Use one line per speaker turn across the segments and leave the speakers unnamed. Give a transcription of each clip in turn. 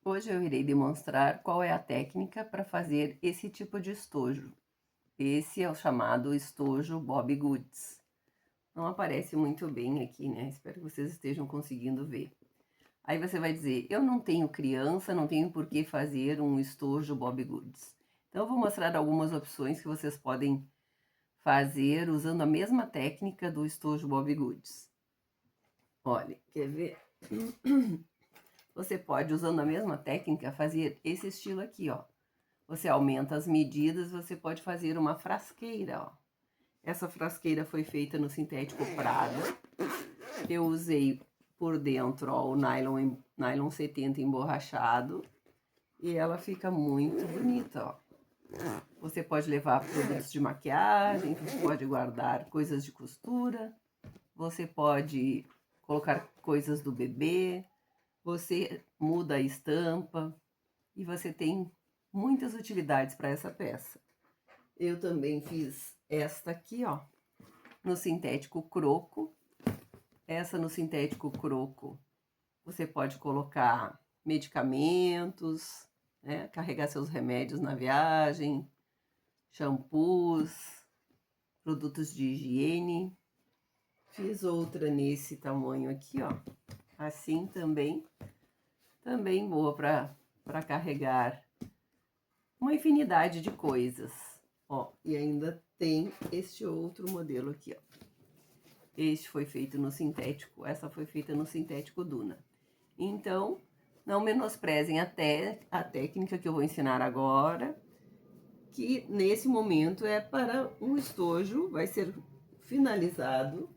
Hoje eu irei demonstrar qual é a técnica para fazer esse tipo de estojo. Esse é o chamado estojo Bobbie Goods. Não aparece muito bem aqui, né? Espero que vocês estejam conseguindo ver. Aí você vai dizer, eu não tenho criança, não tenho por que fazer um estojo Bobbie Goods. Então eu vou mostrar algumas opções que vocês podem fazer usando a mesma técnica do estojo Bobbie Goods. Olha, quer ver? Você pode, usando a mesma técnica, fazer esse estilo aqui, ó. Você aumenta as medidas, você pode fazer uma frasqueira, ó. Essa frasqueira foi feita no sintético Prada. Eu usei por dentro, ó, o nylon 70 emborrachado. E ela fica muito bonita, ó. Você pode levar produtos de maquiagem, você pode guardar coisas de costura, você pode colocar coisas do bebê, você muda a estampa e você tem muitas utilidades para essa peça. Eu também fiz esta aqui, ó, no sintético croco. Essa no sintético croco, você pode colocar medicamentos, né? Carregar seus remédios na viagem, shampoos, produtos de higiene. Fiz outra nesse tamanho aqui, ó, assim também boa para carregar uma infinidade de coisas. Ó, e ainda tem este outro modelo aqui, ó. Este foi feito no sintético, essa foi feita no sintético Duna. Então, não menosprezem até a técnica que eu vou ensinar agora, que nesse momento é para um estojo, vai ser finalizado.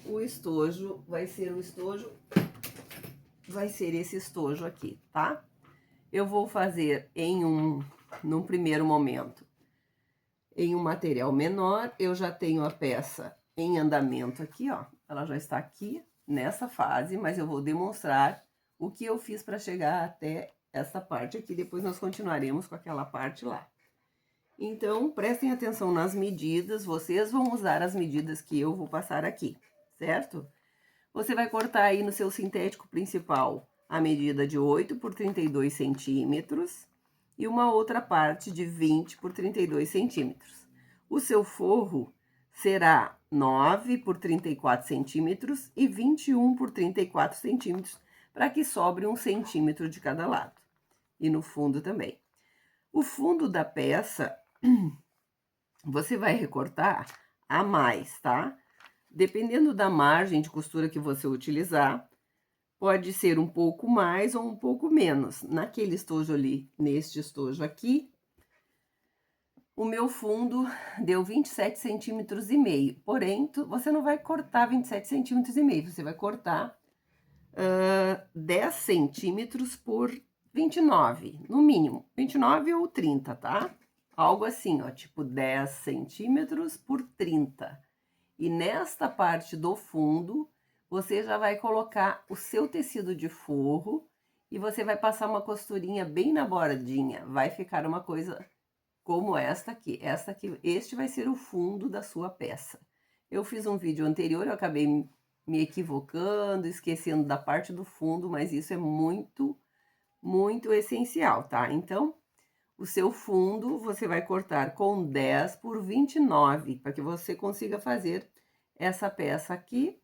O estojo vai ser esse estojo aqui, tá? Eu vou fazer num primeiro momento, em um material menor. Eu já tenho a peça em andamento aqui, ó. Ela já está aqui nessa fase, mas eu vou demonstrar o que eu fiz para chegar até essa parte aqui. Depois nós continuaremos com aquela parte lá. Então, prestem atenção nas medidas. Vocês vão usar as medidas que eu vou passar aqui, certo? Você vai cortar aí no seu sintético principal a medida de 8 por 32 centímetros e uma outra parte de 20 por 32 centímetros. O seu forro será 9 por 34 centímetros e 21 por 34 centímetros, para que sobre 1 centímetro de cada lado. E no fundo também. O fundo da peça, você vai recortar a mais, tá? Dependendo da margem de costura que você utilizar, pode ser um pouco mais ou um pouco menos. Naquele estojo ali, neste estojo aqui, o meu fundo deu 27 centímetros e meio. Porém, você não vai cortar 27 centímetros e meio, você vai cortar 10 centímetros por 29, no mínimo. 29 ou 30, tá? Algo assim, ó, tipo 10 centímetros por 30. E nesta parte do fundo, você já vai colocar o seu tecido de forro e você vai passar uma costurinha bem na bordinha. Vai ficar uma coisa como esta aqui. Este vai ser o fundo da sua peça. Eu fiz um vídeo anterior, eu acabei me equivocando, esquecendo da parte do fundo, mas isso é muito, muito essencial, tá? Então, o seu fundo você vai cortar com 10 por 29, para que você consiga fazer essa peça aqui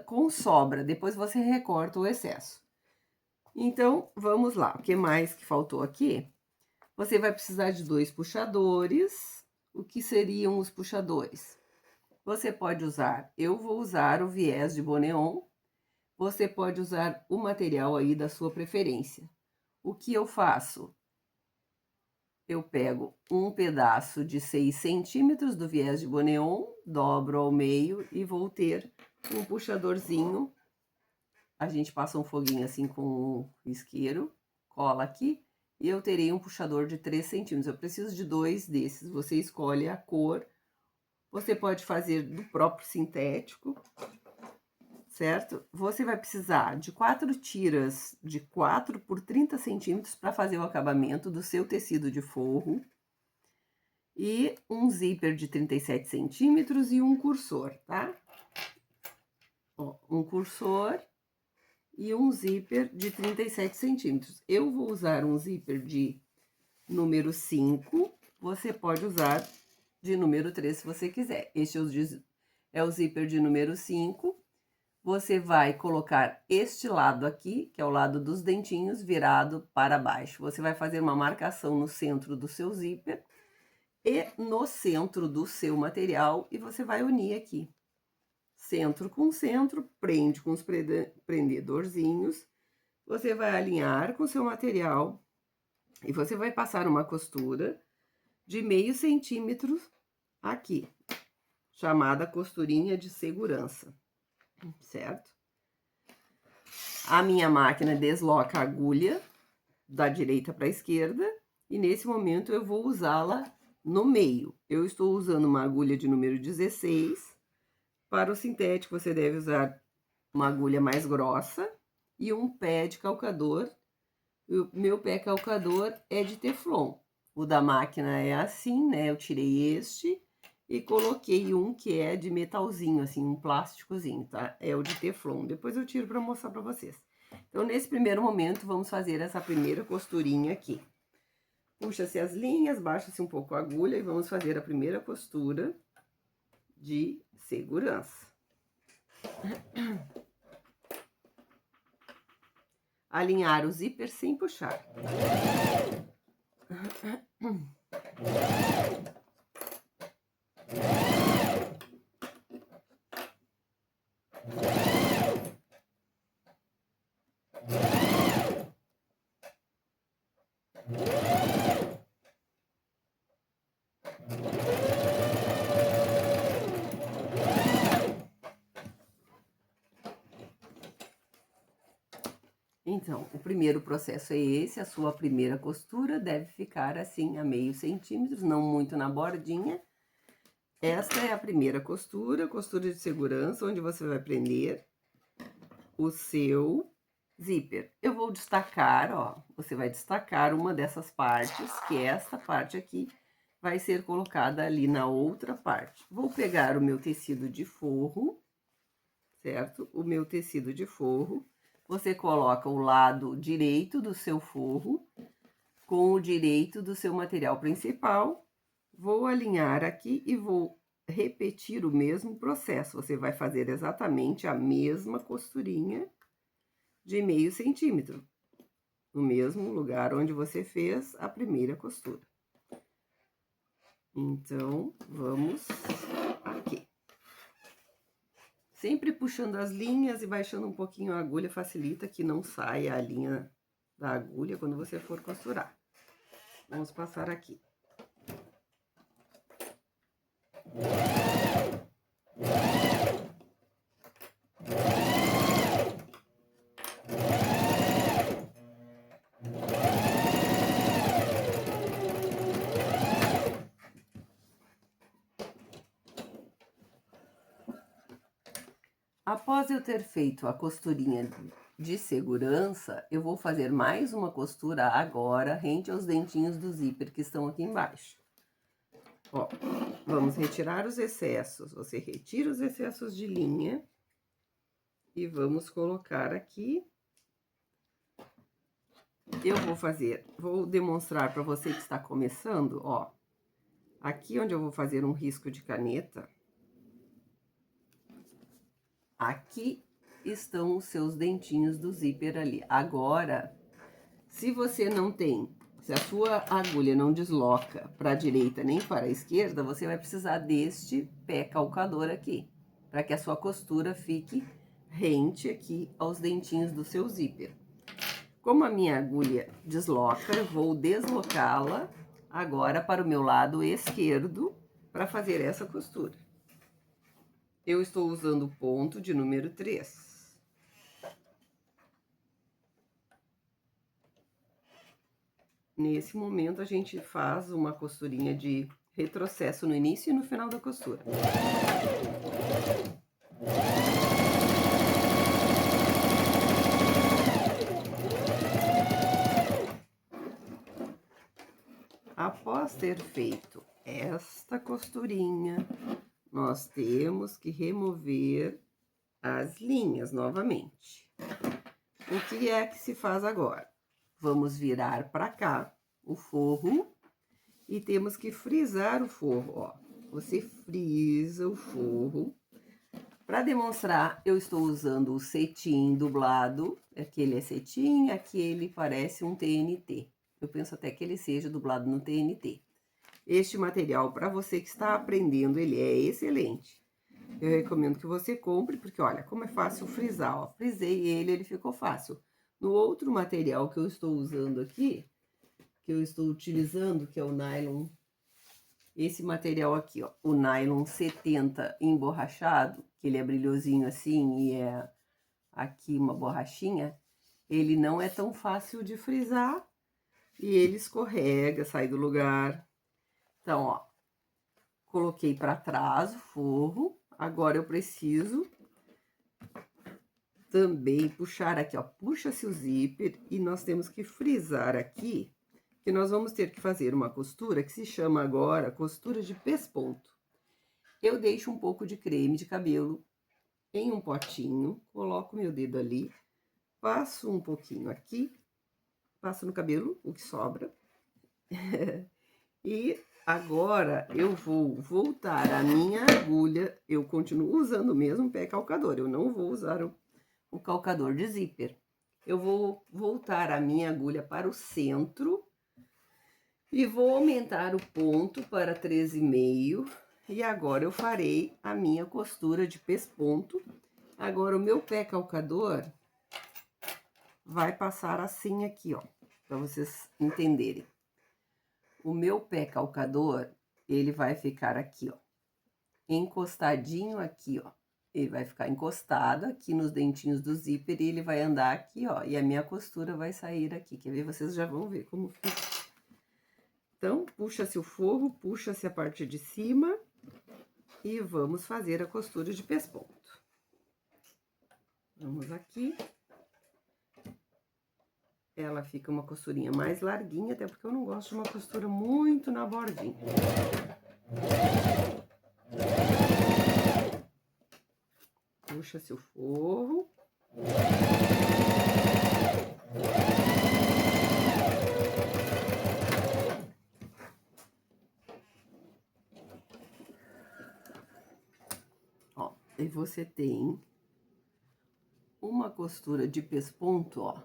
com sobra. Depois você recorta o excesso. Então, vamos lá. O que mais que faltou aqui? Você vai precisar de 2 puxadores. O que seriam os puxadores? Você pode usar, eu vou usar o viés de Boneon. Você pode usar o material aí da sua preferência. O que eu faço? Eu pego um pedaço de 6 centímetros do viés de Boneon, dobro ao meio e vou ter um puxadorzinho. A gente passa um foguinho assim com o isqueiro, cola aqui, e eu terei um puxador de 3 centímetros. Eu preciso de 2 desses, você escolhe a cor. Você pode fazer do próprio sintético, certo? Você vai precisar de 4 tiras de 4 por 30 centímetros para fazer o acabamento do seu tecido de forro. E um zíper de 37 centímetros e um cursor, tá? Ó, um cursor e um zíper de 37 centímetros. Eu vou usar um zíper de número 5, você pode usar de número 3 se você quiser. Este é o zíper de número 5. Você vai colocar este lado aqui, que é o lado dos dentinhos, virado para baixo. Você vai fazer uma marcação no centro do seu zíper e no centro do seu material e você vai unir aqui. Centro com centro, prende com os prendedorzinhos. Você vai alinhar com o seu material e você vai passar uma costura de meio centímetro aqui, chamada costurinha de segurança, certo? A minha máquina desloca a agulha da direita para a esquerda e nesse momento eu vou usá-la no meio. Eu estou usando uma agulha de número 16. Para o sintético, você deve usar uma agulha mais grossa e um pé de calcador. O meu pé calcador é de teflon. O da máquina é assim, né? Eu tirei este e coloquei um que é de metalzinho, assim, um plásticozinho, tá? É o de teflon. Depois eu tiro para mostrar para vocês. Então, nesse primeiro momento, vamos fazer essa primeira costurinha aqui. Puxa-se as linhas, baixa-se um pouco a agulha e vamos fazer a primeira costura de segurança. Alinhar o zíper sem puxar. Então, o primeiro processo é esse, a sua primeira costura deve ficar assim a meio centímetro, não muito na bordinha. Esta é a primeira costura, costura de segurança, onde você vai prender o seu zíper. Eu vou destacar, ó, você vai destacar uma dessas partes, que é esta parte aqui, vai ser colocada ali na outra parte. Vou pegar o meu tecido de forro, certo? O meu tecido de forro. Você coloca o lado direito do seu forro com o direito do seu material principal. Vou alinhar aqui e vou repetir o mesmo processo. Você vai fazer exatamente a mesma costurinha de meio centímetro, no mesmo lugar onde você fez a primeira costura. Então, vamos aqui. Sempre puxando as linhas e baixando um pouquinho a agulha, facilita que não saia a linha da agulha quando você for costurar. Vamos passar aqui. Após eu ter feito a costurinha de segurança, eu vou fazer mais uma costura agora, rente aos dentinhos do zíper que estão aqui embaixo. Ó, vamos retirar os excessos. Você retira os excessos de linha e vamos colocar aqui. Eu vou demonstrar para você que está começando, ó. Aqui onde eu vou fazer um risco de caneta, aqui estão os seus dentinhos do zíper ali. Agora, se você não tem, se a sua agulha não desloca para a direita nem para a esquerda, você vai precisar deste pé calcador aqui, para que a sua costura fique rente aqui aos dentinhos do seu zíper. Como a minha agulha desloca, eu vou deslocá-la agora para o meu lado esquerdo para fazer essa costura. Eu estou usando o ponto de número 3. Nesse momento, a gente faz uma costurinha de retrocesso no início e no final da costura. Após ter feito esta costurinha, nós temos que remover as linhas novamente. O que é que se faz agora? Vamos virar para cá o forro e temos que frisar o forro, ó. Você frisa o forro. Para demonstrar, eu estou usando o cetim dublado. Aquele é cetim, aquele parece um TNT. Eu penso até que ele seja dublado no TNT. Este material, para você que está aprendendo, ele é excelente. Eu recomendo que você compre, porque olha, como é fácil frisar, ó. Frisei ele ficou fácil. No outro material que eu estou usando aqui, que eu estou utilizando, que é o nylon, esse material aqui, ó, o nylon 70 emborrachado, que ele é brilhosinho assim e é aqui uma borrachinha, ele não é tão fácil de frisar e ele escorrega, sai do lugar. Então, ó, coloquei para trás o forro, agora eu preciso também puxar aqui, ó, puxa-se o zíper e nós temos que frisar aqui, que nós vamos ter que fazer uma costura que se chama agora costura de pesponto. Eu deixo um pouco de creme de cabelo em um potinho, coloco meu dedo ali, passo um pouquinho aqui, passo no cabelo, o que sobra, e agora eu vou voltar a minha agulha, eu continuo usando o mesmo pé calcador, eu não vou usar o calcador de zíper. Eu vou voltar a minha agulha para o centro e vou aumentar o ponto para 13,5 e agora eu farei a minha costura de pesponto. Agora o meu pé calcador vai passar assim aqui, ó, para vocês entenderem. O meu pé calcador, ele vai ficar aqui, ó, encostadinho aqui, ó. Ele vai ficar encostado aqui nos dentinhos do zíper e ele vai andar aqui, ó, e a minha costura vai sair aqui. Quer ver? Vocês já vão ver como fica. Então, puxa-se o forro, puxa-se a parte de cima e vamos fazer a costura de pesponto. Vamos aqui. Ela fica uma costurinha mais larguinha, até porque eu não gosto de uma costura muito na bordinha. Puxa-se o forro. Ó, e você tem uma costura de pesponto, ó,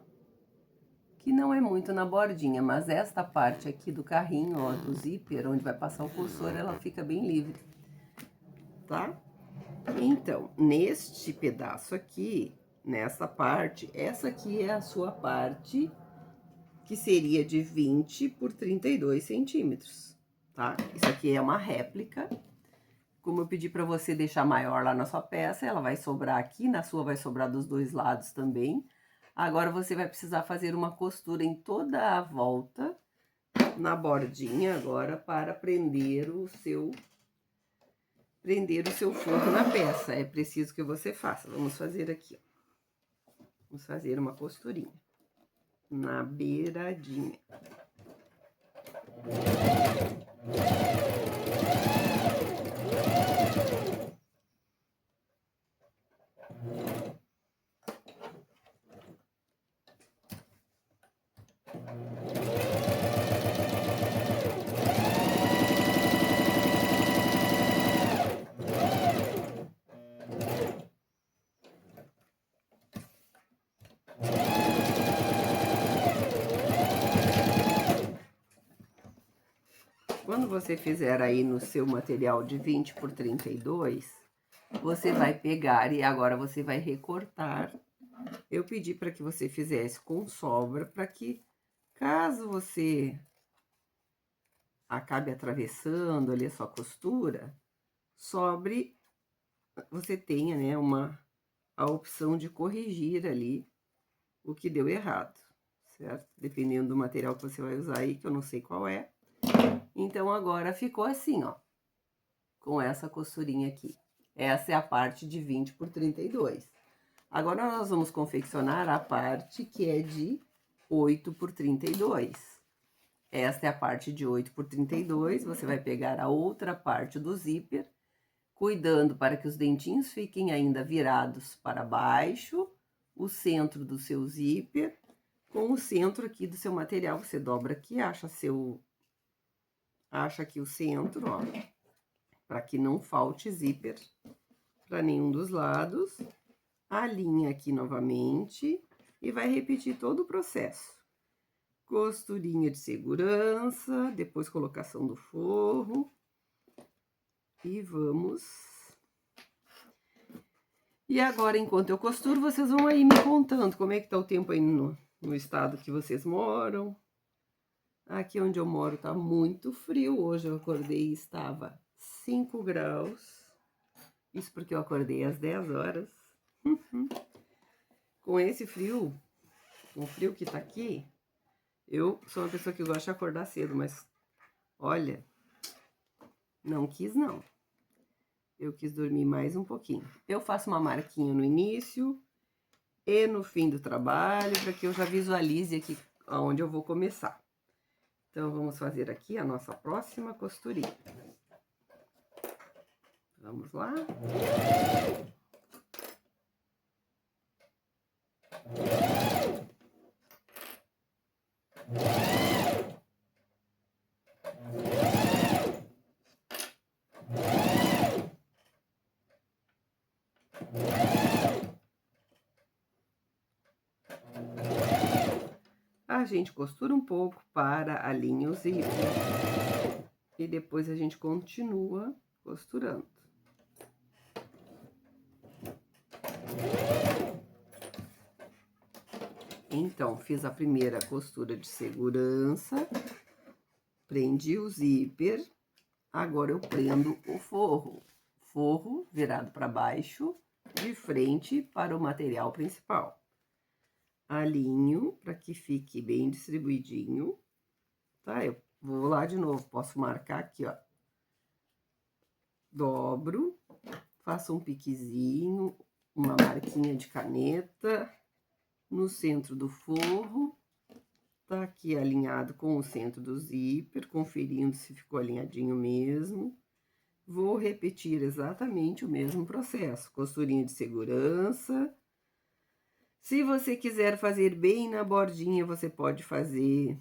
que não é muito na bordinha, mas esta parte aqui do carrinho, ó, do zíper, onde vai passar o cursor, ela fica bem livre, tá? Então, neste pedaço aqui, nessa parte, essa aqui é a sua parte, que seria de 20 por 32 centímetros, tá? Isso aqui é uma réplica. Como eu pedi para você deixar maior lá na sua peça, ela vai sobrar aqui, na sua vai sobrar dos dois lados também. Agora, você vai precisar fazer uma costura em toda a volta, na bordinha agora, para prender o seu forro na peça. É preciso que você faça. Vamos fazer aqui, ó. Vamos fazer uma costurinha na beiradinha. Quando você fizer aí no seu material de 20 por 32, você vai pegar e agora você vai recortar. Eu pedi para que você fizesse com sobra, para que, caso você acabe atravessando ali a sua costura, sobre, você tenha, né, a opção de corrigir ali o que deu errado, certo? Dependendo do material que você vai usar aí, que eu não sei qual é. Então, agora ficou assim, ó, com essa costurinha aqui. Essa é a parte de 20 por 32. Agora, nós vamos confeccionar a parte que é de 8 por 32. Esta é a parte de 8 por 32. Você vai pegar a outra parte do zíper, cuidando para que os dentinhos fiquem ainda virados para baixo, o centro do seu zíper com o centro aqui do seu material. Você dobra aqui, acha aqui o centro, ó, para que não falte zíper para nenhum dos lados. Alinha aqui novamente e vai repetir todo o processo. Costurinha de segurança, depois colocação do forro. E vamos. E agora, enquanto eu costuro, vocês vão aí me contando como é que tá o tempo aí no estado que vocês moram. Aqui onde eu moro tá muito frio. Hoje eu acordei e estava 5 graus. Isso porque eu acordei às 10 horas. Com esse frio, com o frio que tá aqui, eu sou uma pessoa que gosta de acordar cedo, mas olha, não quis não. Eu quis dormir mais um pouquinho. Eu faço uma marquinha no início e no fim do trabalho, para que eu já visualize aqui aonde eu vou começar. Então, vamos fazer aqui a nossa próxima costurinha. Vamos lá. A gente costura um pouco para alinhar o zíper e depois a gente continua costurando. Então, fiz a primeira costura de segurança, prendi o zíper, agora eu prendo o forro virado para baixo, de frente para o material principal. Alinho para que fique bem distribuidinho, tá? Eu vou lá de novo, posso marcar aqui, ó. Dobro, faço um piquezinho, uma marquinha de caneta no centro do forro, tá aqui alinhado com o centro do zíper, conferindo se ficou alinhadinho mesmo. Vou repetir exatamente o mesmo processo, costurinha de segurança. Se você quiser fazer bem na bordinha, você pode fazer.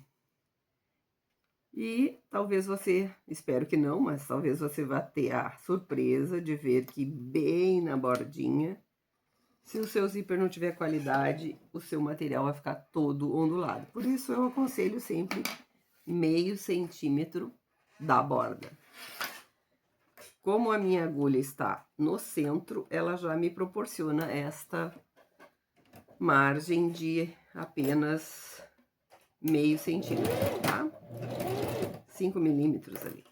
E talvez você, espero que não, mas talvez você vá ter a surpresa de ver que bem na bordinha, se o seu zíper não tiver qualidade, o seu material vai ficar todo ondulado. Por isso eu aconselho sempre meio centímetro da borda. Como a minha agulha está no centro, ela já me proporciona esta margem de apenas meio centímetro, tá? 5 milímetros ali.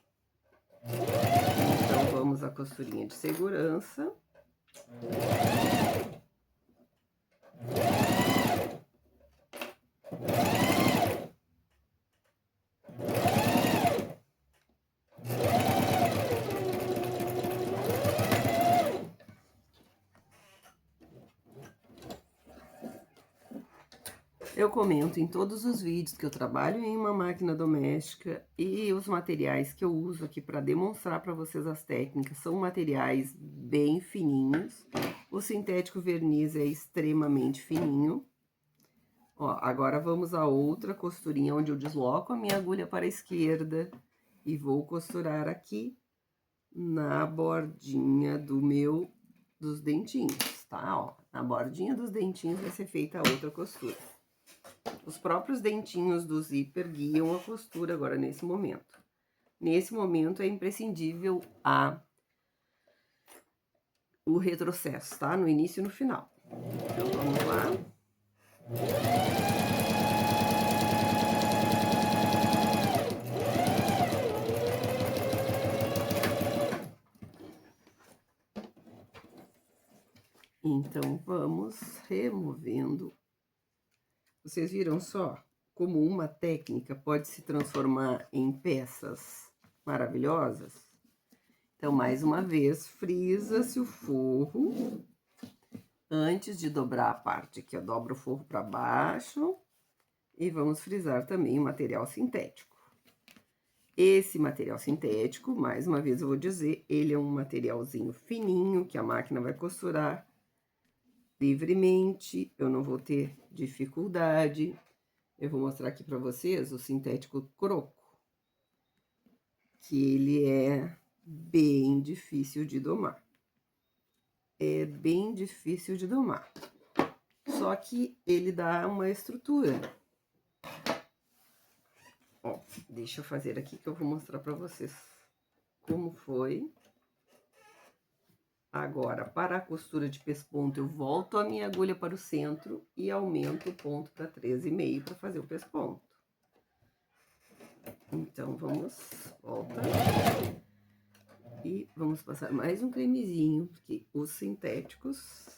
Então, vamos à costurinha de segurança. Eu comento em todos os vídeos que eu trabalho em uma máquina doméstica e os materiais que eu uso aqui para demonstrar para vocês as técnicas são materiais bem fininhos. O sintético verniz é extremamente fininho. Ó, agora vamos a outra costurinha onde eu desloco a minha agulha para a esquerda e vou costurar aqui na bordinha dos dentinhos, tá? Ó, na bordinha dos dentinhos vai ser feita a outra costura. Os próprios dentinhos do zíper guiam a costura agora nesse momento. Nesse momento é imprescindível o retrocesso, tá? No início e no final. Então, vamos lá. Então, vamos removendo. Vocês viram só como uma técnica pode se transformar em peças maravilhosas? Então, mais uma vez, frisa-se o forro. Antes de dobrar a parte aqui, eu dobro o forro para baixo. E vamos frisar também o material sintético. Esse material sintético, mais uma vez eu vou dizer, ele é um materialzinho fininho que a máquina vai costurar livremente, eu não vou ter dificuldade. Eu vou mostrar aqui para vocês o sintético croco, que ele é bem difícil de domar. É bem difícil de domar. Só que ele dá uma estrutura. Ó, deixa eu fazer aqui que eu vou mostrar para vocês como foi. Agora, para a costura de pesponto, eu volto a minha agulha para o centro e aumento o ponto para 13,5 para fazer o pesponto. Então, vamos, volta. E vamos passar mais um cremezinho, porque os sintéticos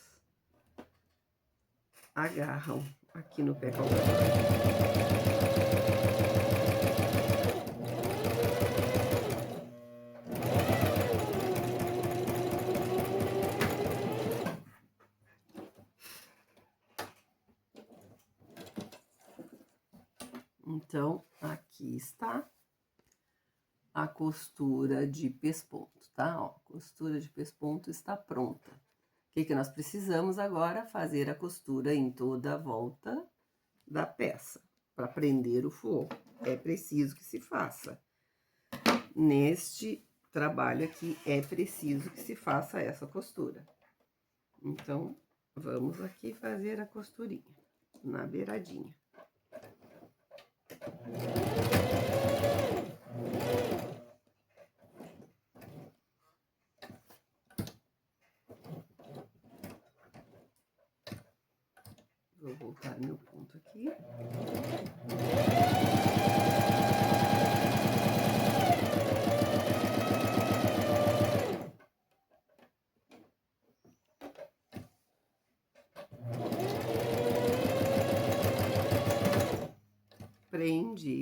agarram aqui no pé calcário. Então, aqui está a costura de pesponto, tá? Ó, costura de pesponto está pronta. O que nós precisamos agora? Fazer a costura em toda a volta da peça, para prender o forro. É preciso que se faça. Neste trabalho aqui, é preciso que se faça essa costura. Então, vamos aqui fazer a costurinha na beiradinha. Vou voltar meu ponto aqui. Prendi.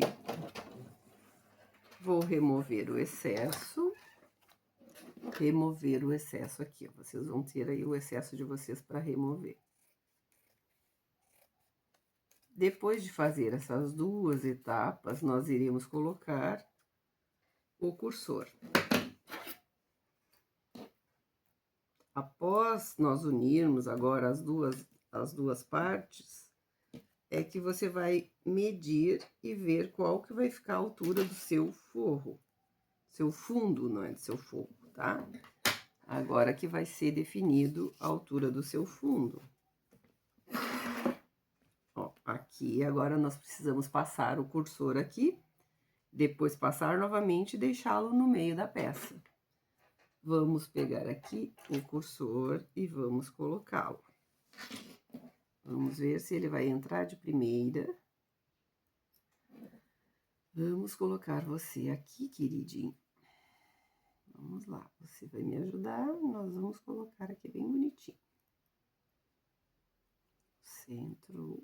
Vou remover o excesso. Remover o excesso aqui, ó. Vocês vão ter aí o excesso de vocês para remover. Depois de fazer essas duas etapas, nós iremos colocar o cursor. Após nós unirmos agora as duas partes, é que você vai medir e ver qual que vai ficar a altura do seu forro. Seu fundo, não é do seu forro, tá? Agora que vai ser definido a altura do seu fundo. Ó, aqui agora nós precisamos passar o cursor aqui, depois passar novamente e deixá-lo no meio da peça. Vamos pegar aqui o cursor e vamos colocá-lo. Vamos ver se ele vai entrar de primeira. Vamos colocar você aqui, queridinho. Vamos lá, você vai me ajudar, nós vamos colocar aqui bem bonitinho. Centro.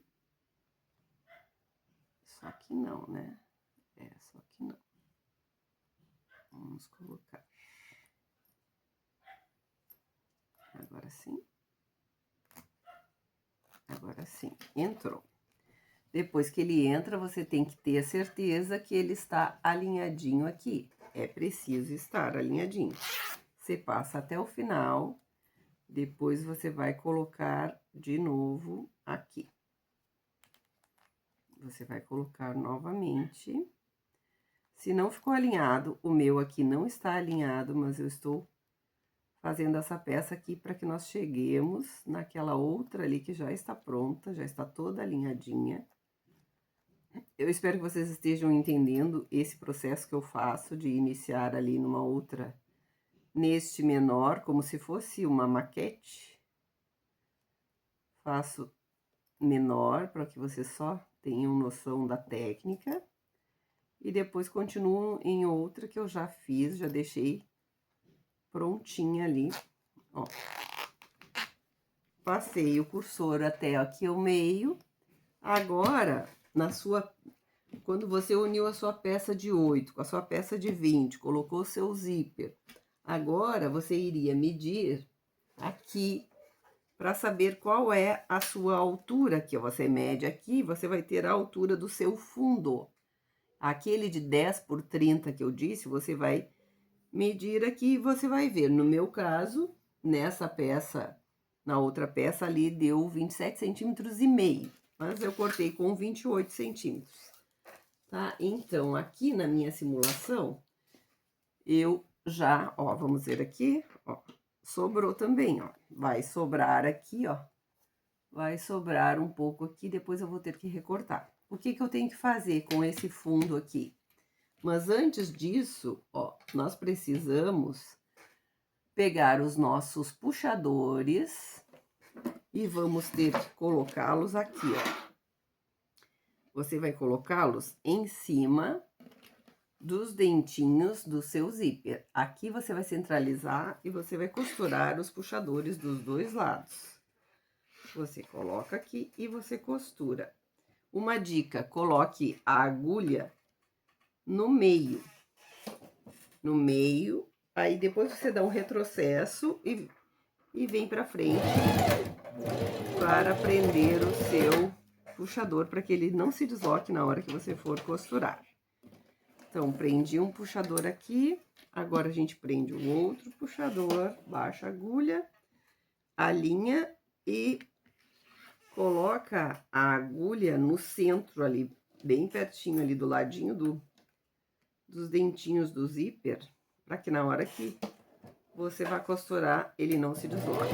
Só que não, né? É, só que não. Vamos colocar. Agora sim. Agora sim, entrou. Depois que ele entra, você tem que ter a certeza que ele está alinhadinho aqui. É preciso estar alinhadinho. Você passa até o final, depois você vai colocar de novo aqui. Você vai colocar novamente. Se não ficou alinhado, o meu aqui não está alinhado, mas eu estou fazendo essa peça aqui para que nós cheguemos naquela outra ali que já está pronta, já está toda alinhadinha. Eu espero que vocês estejam entendendo esse processo que eu faço de iniciar ali numa outra, neste menor, como se fosse uma maquete. Faço menor para que vocês só tenham noção da técnica. E depois continuo em outra que eu já fiz, já deixei prontinha ali, ó. Passei o cursor até aqui o meio. Agora, quando você uniu a sua peça de 8 com a sua peça de 20, colocou o seu zíper, agora você iria medir aqui para saber qual é a sua altura, que você mede aqui, você vai ter a altura do seu fundo. Aquele de 10 por 30 que eu disse, você vai medir aqui e você vai ver. No meu caso, nessa peça Na outra peça ali deu 27 centímetros e meio, mas eu cortei com 28 centímetros, tá? Então, aqui na minha simulação, eu já, ó, vamos ver aqui, ó, sobrou também, ó. Vai sobrar aqui, ó. Vai sobrar um pouco aqui, depois eu vou ter que recortar. O que que eu tenho que fazer com esse fundo aqui? Mas antes disso, ó, nós precisamos pegar os nossos puxadores e vamos ter que colocá-los aqui, ó. Você vai colocá-los em cima dos dentinhos do seu zíper. Aqui você vai centralizar e você vai costurar os puxadores dos dois lados. Você coloca aqui e você costura. Uma dica, coloque a agulha no meio. No meio, aí depois você dá um retrocesso e vem pra frente para prender o seu puxador, para que ele não se desloque na hora que você for costurar. Então, prendi um puxador aqui, agora a gente prende o outro puxador, baixa a agulha, alinha e coloca a agulha no centro ali, bem pertinho ali do ladinho dos dentinhos do zíper, para que na hora que você vai costurar, ele não se desloque.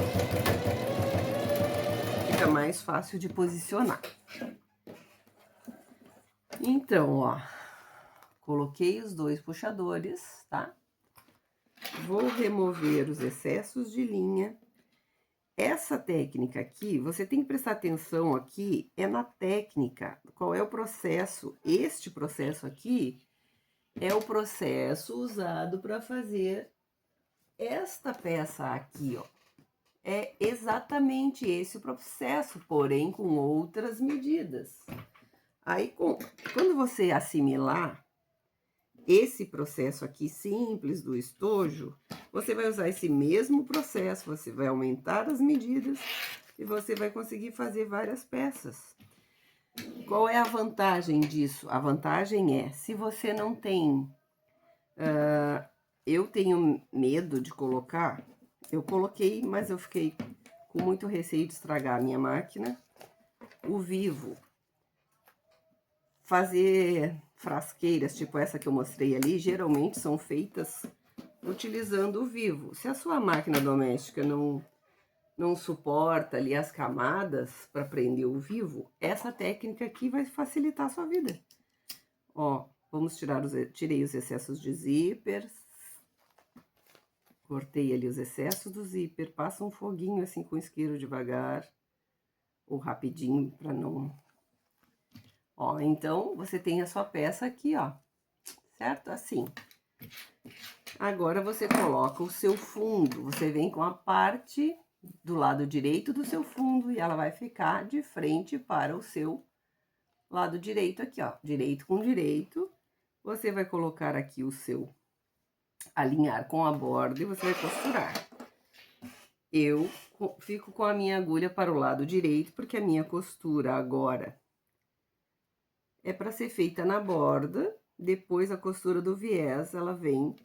Fica mais fácil de posicionar. Então, ó, coloquei os dois puxadores, tá? Vou remover os excessos de linha. Essa técnica aqui, você tem que prestar atenção aqui, é na técnica. Qual é o processo? Este processo aqui é o processo usado para fazer esta peça aqui, ó. É exatamente esse o processo, porém com outras medidas. Aí, quando você assimilar esse processo aqui simples do estojo, você vai usar esse mesmo processo, você vai aumentar as medidas e você vai conseguir fazer várias peças. Qual é a vantagem disso? A vantagem é, se você não tem... eu tenho medo de colocar, eu coloquei, mas eu fiquei com muito receio de estragar a minha máquina, o vivo. Fazer frasqueiras, tipo essa que eu mostrei ali, geralmente são feitas utilizando o vivo. Se a sua máquina doméstica não suporta ali as camadas para prender o vivo, essa técnica aqui vai facilitar a sua vida. Ó, vamos tirei os excessos de zíper, cortei ali os excessos do zíper, passa um foguinho assim com isqueiro devagar, ou rapidinho para não... Ó, então, você tem a sua peça aqui, ó, certo? Assim. Agora, você coloca o seu fundo, você vem com a parte do lado direito do seu fundo e ela vai ficar de frente para o seu lado direito aqui, ó, direito com direito. Você vai colocar aqui o seu, alinhar com a borda e você vai costurar. Eu fico com a minha agulha para o lado direito, porque a minha costura agora é para ser feita na borda, depois a costura do viés, ela vem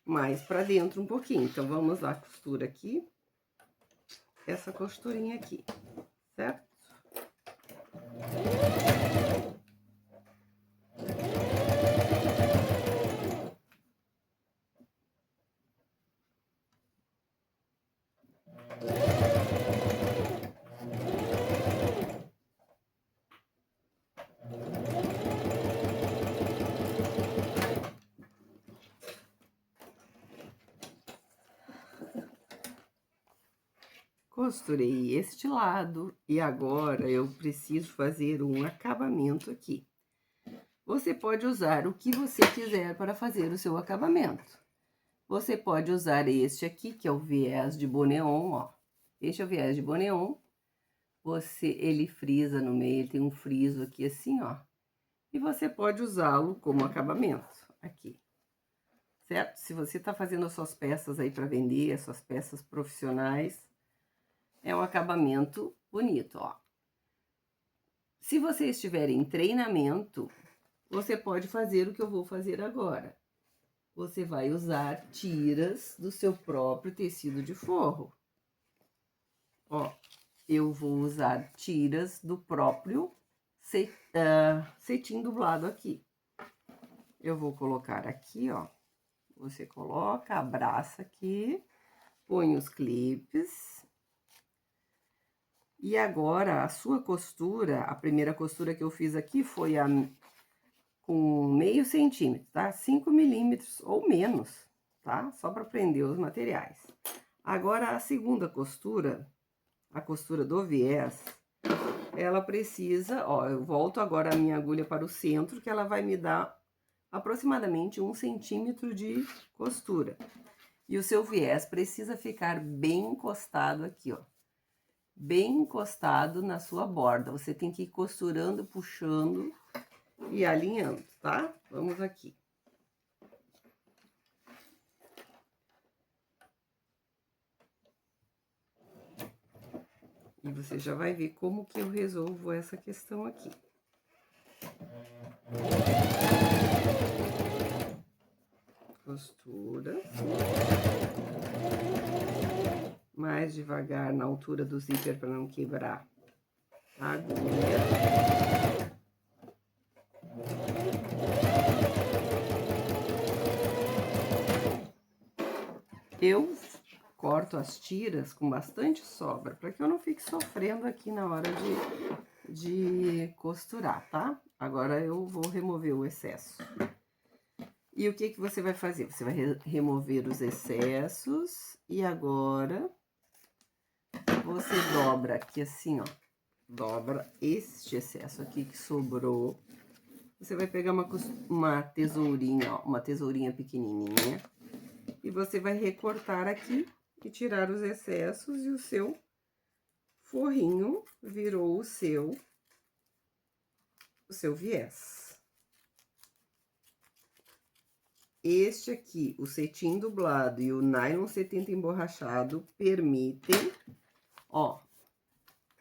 mais para dentro um pouquinho. Então, vamos lá, costura aqui, essa costurinha aqui, certo? Costurei este lado e agora eu preciso fazer um acabamento aqui. Você pode usar o que você quiser para fazer o seu acabamento. Você pode usar este aqui, que é o viés de Boneon, ó. Este é o viés de Boneon. Ele frisa no meio, ele tem um friso aqui assim, ó. E você pode usá-lo como acabamento aqui, certo? Se você tá fazendo as suas peças aí para vender, as suas peças profissionais, é um acabamento bonito, ó. Se você estiver em treinamento, você pode fazer o que eu vou fazer agora. Você vai usar tiras do seu próprio tecido de forro. Ó, eu vou usar tiras do próprio cetim dublado aqui. Eu vou colocar aqui, ó. Você coloca, abraça aqui, põe os clipes. E agora, a sua costura, a primeira costura que eu fiz aqui foi com meio centímetro, tá? 5 milímetros ou menos, tá? Só para prender os materiais. Agora, a segunda costura, a costura do viés, ela precisa, ó, eu volto agora a minha agulha para o centro, que ela vai me dar aproximadamente 1 centímetro de costura. E o seu viés precisa ficar bem encostado aqui, ó. Bem encostado na sua borda. Você tem que ir costurando, puxando e alinhando, tá? Vamos aqui. E você já vai ver como que eu resolvo essa questão aqui. Costura. Mais devagar na altura do zíper para não quebrar a agulha. Eu corto as tiras com bastante sobra, para que eu não fique sofrendo aqui na hora de costurar, tá? Agora eu vou remover o excesso. E o que que você vai fazer? Você vai remover os excessos e agora você dobra aqui assim, ó. Dobra este excesso aqui que sobrou. Você vai pegar uma tesourinha, ó, uma tesourinha pequenininha. E você vai recortar aqui e tirar os excessos e o seu forrinho virou o seu viés. Este aqui, o cetim dublado e o nylon 70 emborrachado permitem, ó,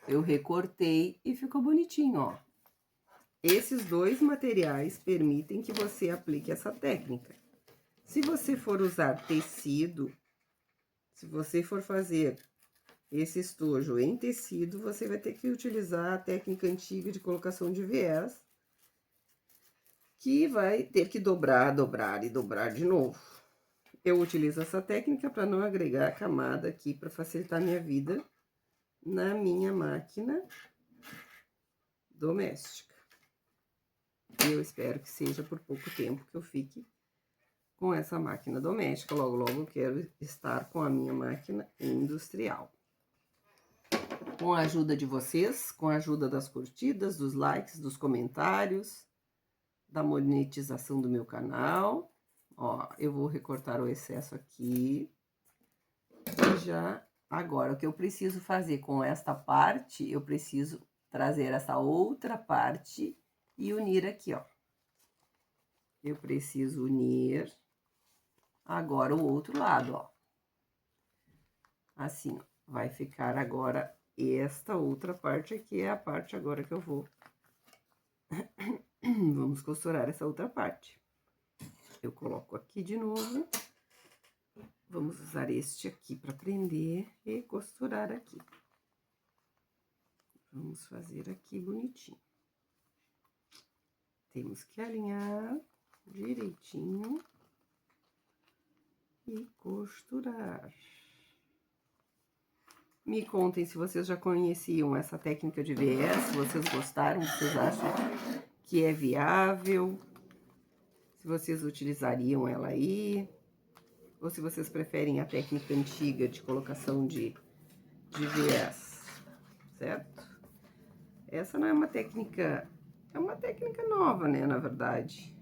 eu recortei e ficou bonitinho, ó. Esses dois materiais permitem que você aplique essa técnica. Se você for usar tecido, se você for fazer esse estojo em tecido, você vai ter que utilizar a técnica antiga de colocação de viés, que vai ter que dobrar, dobrar e dobrar de novo. Eu utilizo essa técnica para não agregar camada aqui, para facilitar minha vida na minha máquina doméstica. E eu espero que seja por pouco tempo que eu fique com essa máquina doméstica. Logo, logo eu quero estar com a minha máquina industrial. Com a ajuda de vocês, com a ajuda das curtidas, dos likes, dos comentários, da monetização do meu canal. Ó, eu vou recortar o excesso aqui. E já agora, o que eu preciso fazer com esta parte, eu preciso trazer essa outra parte e unir aqui, ó. Eu preciso unir agora o outro lado, ó. Assim, ó, vai ficar agora esta outra parte aqui, é a parte agora que eu vou... Vamos costurar essa outra parte. Eu coloco aqui de novo. Vamos usar este aqui para prender e costurar aqui. Vamos fazer aqui bonitinho. Temos que alinhar direitinho e costurar. Me contem se vocês já conheciam essa técnica de viés, se vocês gostaram, se vocês acham que é viável, se vocês utilizariam ela aí, ou se vocês preferem a técnica antiga de colocação de viés, certo? Essa não é uma técnica, é uma técnica nova, né, na verdade,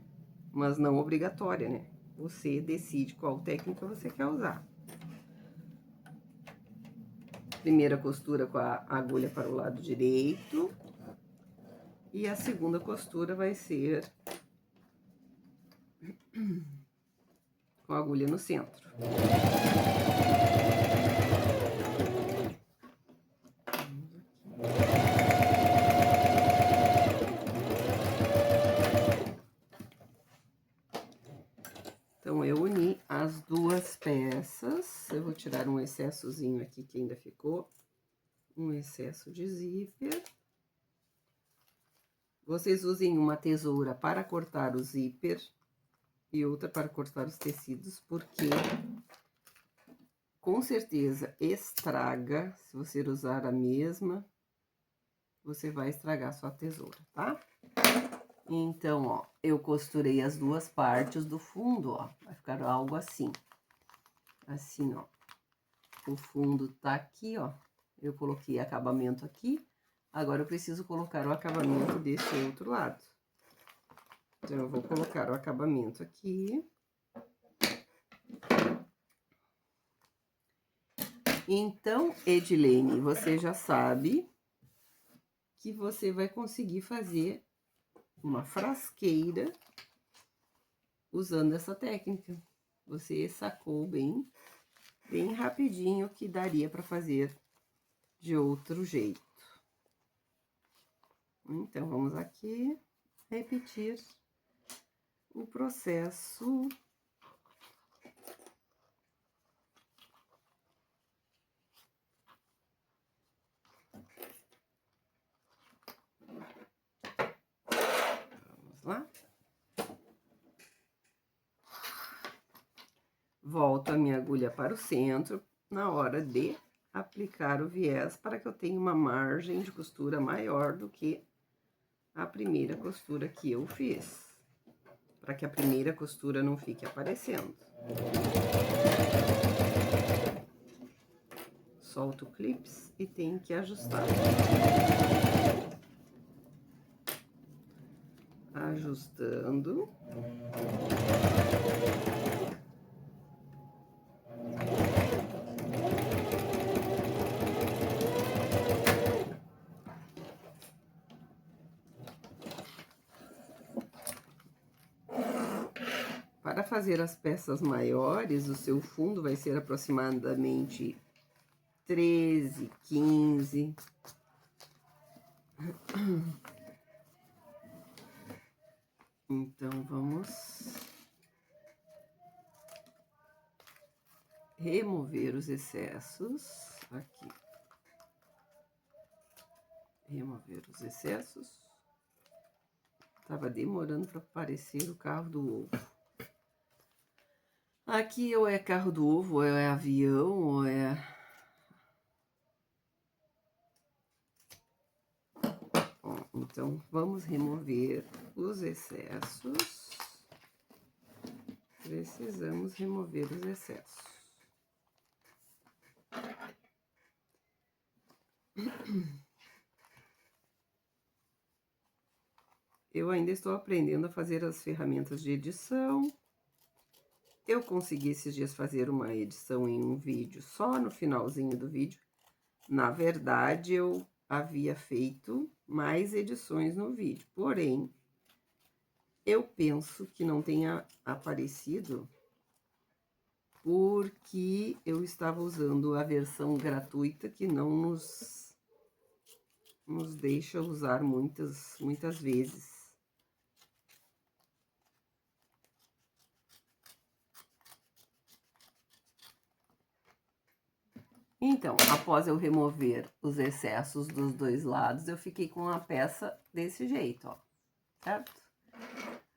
mas não obrigatória, né? Você decide qual técnica você quer usar. Primeira costura com a agulha para o lado direito. E a segunda costura vai ser com a agulha no centro. Então, eu uni as duas peças. Eu vou tirar um excessozinho aqui que ainda ficou. um excesso de zíper. Vocês usem uma tesoura para cortar o zíper e outra para cortar os tecidos, porque com certeza estraga. Se você usar a mesma, você vai estragar sua tesoura, tá? Então, ó, eu costurei as duas partes do fundo, ó, vai ficar algo assim. Assim, ó. O fundo tá aqui, ó. Eu coloquei acabamento aqui. Agora eu preciso colocar o acabamento desse outro lado. Então, eu vou colocar o acabamento aqui. Então, Edilene, você já sabe que você vai conseguir fazer uma frasqueira usando essa técnica. Você sacou bem rapidinho que daria para fazer de outro jeito. Então, vamos aqui repetir o processo. Vamos lá. Volto a minha agulha para o centro na hora de aplicar o viés, para que eu tenha uma margem de costura maior do que a primeira costura que eu fiz, para que a primeira costura não fique aparecendo. Solto o clips e tenho que ajustar. Ajustando. Para fazer as peças maiores, o seu fundo vai ser aproximadamente 13, 15. Então, vamos remover os excessos aqui. Remover os excessos. Tava demorando para aparecer o carro do ovo. Aqui ou é carro do ovo, ou é avião, ou é... Bom, então, vamos remover os excessos. Precisamos remover os excessos. Eu ainda estou aprendendo a fazer as ferramentas de edição. Eu consegui esses dias fazer uma edição em um vídeo, só no finalzinho do vídeo. Na verdade, eu havia feito mais edições no vídeo, porém, eu penso que não tenha aparecido porque eu estava usando a versão gratuita, que não nos deixa usar muitas vezes. Então, após eu remover os excessos dos dois lados, eu fiquei com a peça desse jeito, ó, certo?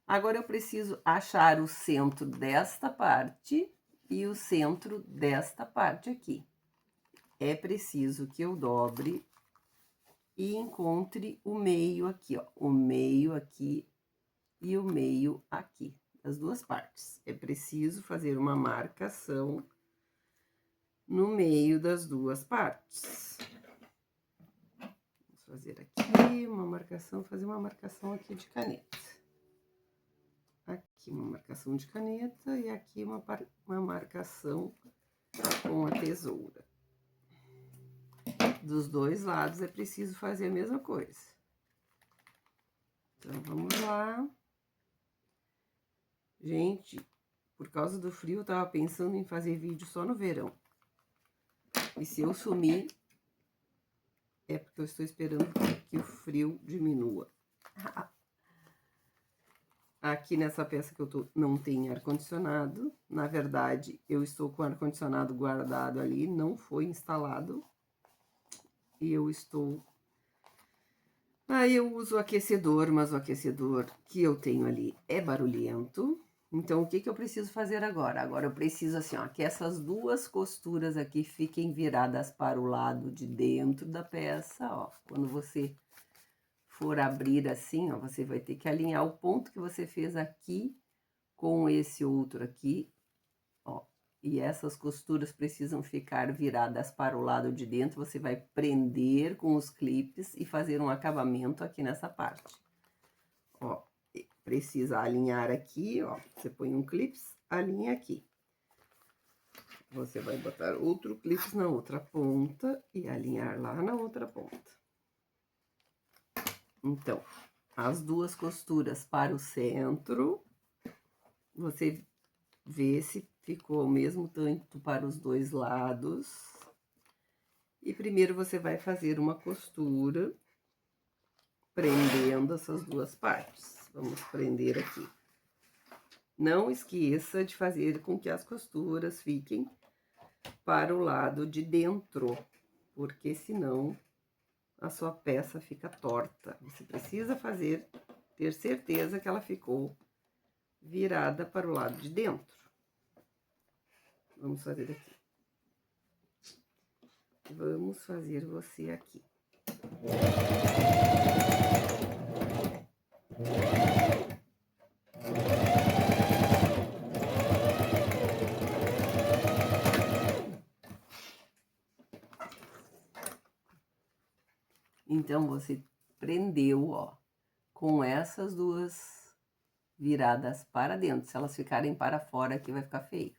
Agora, eu preciso achar o centro desta parte e o centro desta parte aqui. É preciso que eu dobre e encontre o meio aqui, ó, o meio aqui e o meio aqui, as duas partes. É preciso fazer uma marcação no meio das duas partes. Vamos fazer aqui uma marcação, fazer uma marcação aqui de caneta. Aqui uma marcação de caneta e aqui uma marcação com a tesoura. Dos dois lados é preciso fazer a mesma coisa. Então, vamos lá. Gente, por causa do frio, eu tava pensando em fazer vídeo só no verão. E se eu sumir, é porque eu estou esperando que o frio diminua. Aqui nessa peça que eu tô, não tem ar-condicionado. Na verdade, eu estou com o ar-condicionado guardado ali, não foi instalado. e eu estou... Aí eu uso o aquecedor, mas o aquecedor que eu tenho ali é barulhento. Então, o que que eu preciso fazer agora? Agora eu preciso, assim, ó, que essas duas costuras aqui fiquem viradas para o lado de dentro da peça, ó. Quando você for abrir assim, ó, você vai ter que alinhar o ponto que você fez aqui com esse outro aqui, ó. E essas costuras precisam ficar viradas para o lado de dentro. Você vai prender com os clipes e fazer um acabamento aqui nessa parte. Ó, precisa alinhar aqui, ó. Você põe um clips, alinha aqui. Você vai botar outro clips na outra ponta e alinhar lá na outra ponta. Então, as duas costuras para o centro, você vê se ficou o mesmo tanto para os dois lados. E primeiro você vai fazer uma costura prendendo essas duas partes. Vamos prender aqui. Não esqueça de fazer com que as costuras fiquem para o lado de dentro, porque senão a sua peça fica torta. Você precisa ter certeza que ela ficou virada para o lado de dentro. Vamos fazer aqui. Vamos fazer você aqui. Então, você prendeu, ó, com essas duas viradas para dentro. Se elas ficarem para fora aqui, vai ficar feio.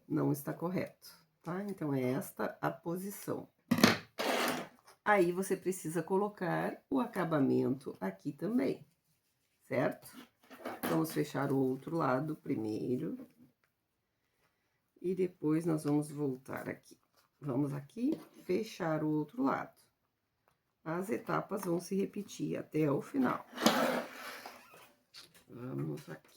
Não está correto, tá? Então, é esta a posição. Aí, você precisa colocar o acabamento aqui também, certo? Vamos fechar o outro lado primeiro. E depois, nós vamos voltar aqui. Vamos aqui, fechar o outro lado. As etapas vão se repetir até o final. Vamos aqui.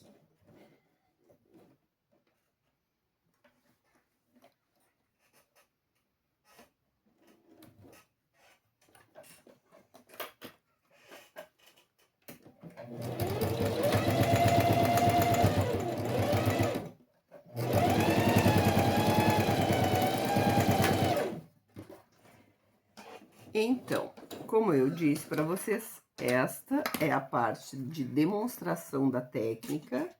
Então, como eu disse para vocês, esta é a parte de demonstração da técnica.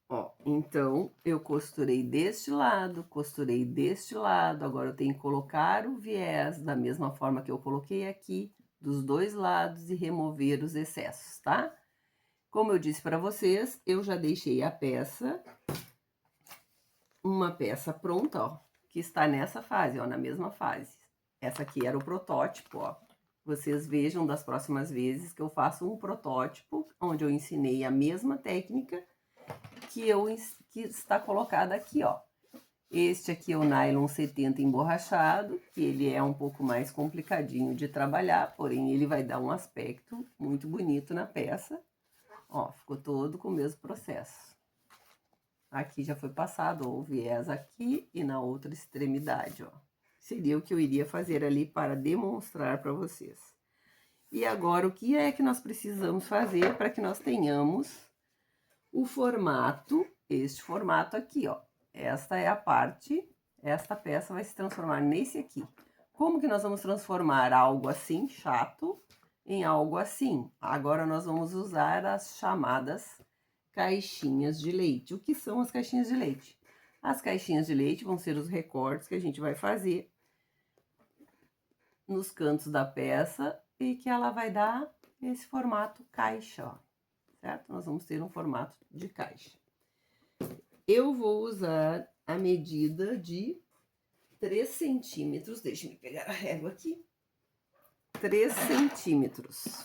Ó, então, eu costurei deste lado, costurei deste lado, agora eu tenho que colocar o viés da mesma forma que eu coloquei aqui, dos dois lados e remover os excessos, tá? Como eu disse para vocês, eu já deixei a peça, uma peça pronta, ó, que está nessa fase, ó, na mesma fase. Essa aqui era o protótipo, ó. Vocês vejam das próximas vezes que eu faço um protótipo, onde eu ensinei a mesma técnica que está colocada aqui, ó. Este aqui é o nylon 70 emborrachado, que ele é um pouco mais complicadinho de trabalhar, porém ele vai dar um aspecto muito bonito na peça. Ó, ficou todo com o mesmo processo. Aqui já foi passado o viés aqui e na outra extremidade, ó. Seria o que eu iria fazer ali para demonstrar para vocês. E agora, o que é que nós precisamos fazer para que nós tenhamos o formato, este formato aqui, ó. Esta é a parte, esta peça vai se transformar nesse aqui. Como que nós vamos transformar algo assim, chato, em algo assim? Agora, nós vamos usar as chamadas caixinhas de leite. O que são as caixinhas de leite? As caixinhas de leite vão ser os recortes que a gente vai fazer nos cantos da peça e que ela vai dar esse formato caixa, ó, certo? Nós vamos ter um formato de caixa. Eu vou usar a medida de 3 centímetros, deixa-me pegar a régua aqui, 3 centímetros.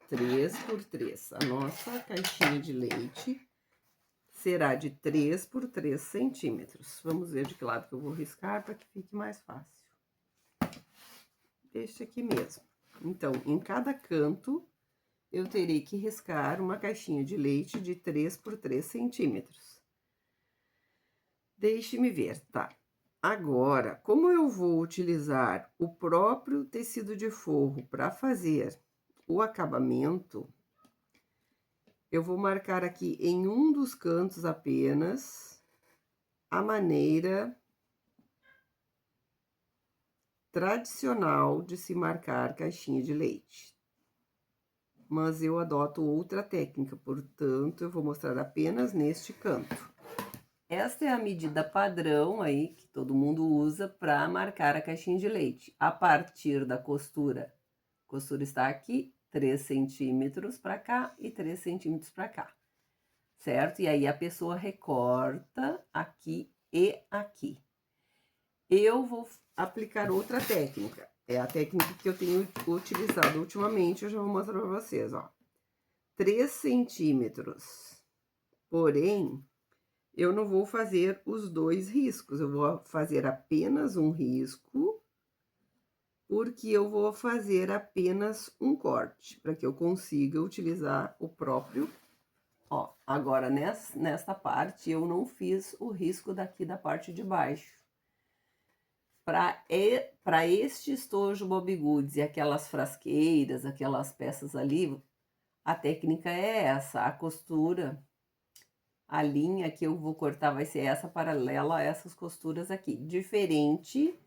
3 por 3. A nossa caixinha de leite será de 3 por 3 centímetros. Vamos ver de que lado que eu vou riscar para que fique mais fácil. Este aqui mesmo. Então, em cada canto, eu terei que riscar uma caixinha de leite de 3 por 3 centímetros. Deixe-me ver, tá? Agora, como eu vou utilizar o próprio tecido de forro para fazer o acabamento, eu vou marcar aqui em um dos cantos apenas a maneira tradicional de se marcar caixinha de leite. Mas eu adoto outra técnica, portanto, eu vou mostrar apenas neste canto. Esta é a medida padrão aí que todo mundo usa para marcar a caixinha de leite. A partir da costura, a costura está aqui, 3 centímetros para cá e 3 centímetros para cá, certo? E aí a pessoa recorta aqui e aqui. Eu vou aplicar outra técnica, é a técnica que eu tenho utilizado ultimamente, eu já vou mostrar para vocês, ó. 3 centímetros, porém, eu não vou fazer os 2 riscos, eu vou fazer apenas um risco, porque eu vou fazer apenas um corte, para que eu consiga utilizar o próprio. Ó, agora nesta parte eu não fiz o risco daqui da parte de baixo. Para este estojo Bobbie Goods e aquelas frasqueiras, aquelas peças ali, a técnica é essa, a costura, a linha que eu vou cortar vai ser essa paralela a essas costuras aqui, diferente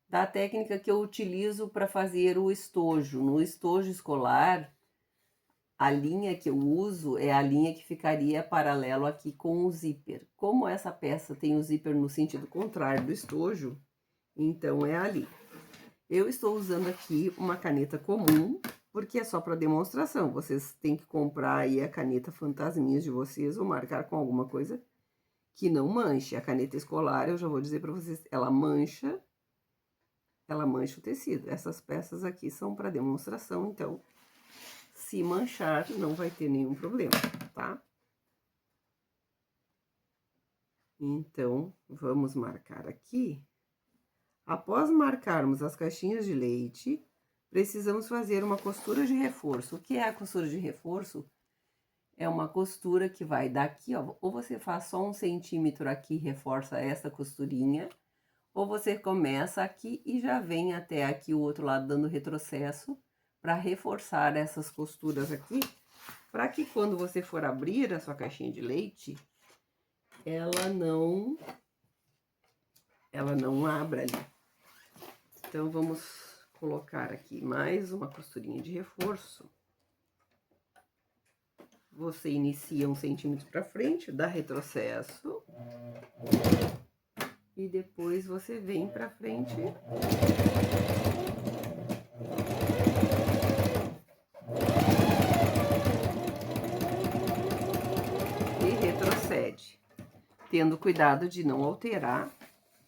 da técnica que eu utilizo para fazer o estojo. No estojo escolar, a linha que eu uso é a linha que ficaria paralelo aqui com o zíper. Como essa peça tem o zíper no sentido contrário do estojo, então é ali. Eu estou usando aqui uma caneta comum, porque é só para demonstração. Vocês têm que comprar aí a caneta fantasminha de vocês ou marcar com alguma coisa que não manche. A caneta escolar, eu já vou dizer para vocês, ela mancha o tecido. Essas peças aqui são para demonstração, então, se manchar, não vai ter nenhum problema, tá? Então, vamos marcar aqui. Após marcarmos as caixinhas de leite, precisamos fazer uma costura de reforço. O que é a costura de reforço? É uma costura que vai daqui, ó, ou você faz só 1 centímetro aqui, reforça essa costurinha, ou você começa aqui e já vem até aqui o outro lado dando retrocesso para reforçar essas costuras aqui, para que quando você for abrir a sua caixinha de leite, ela não abra ali. Então, vamos colocar aqui mais uma costurinha de reforço. Você inicia 1 centímetro para frente, dá retrocesso. E depois você vem para frente. E retrocede. Tendo cuidado de não alterar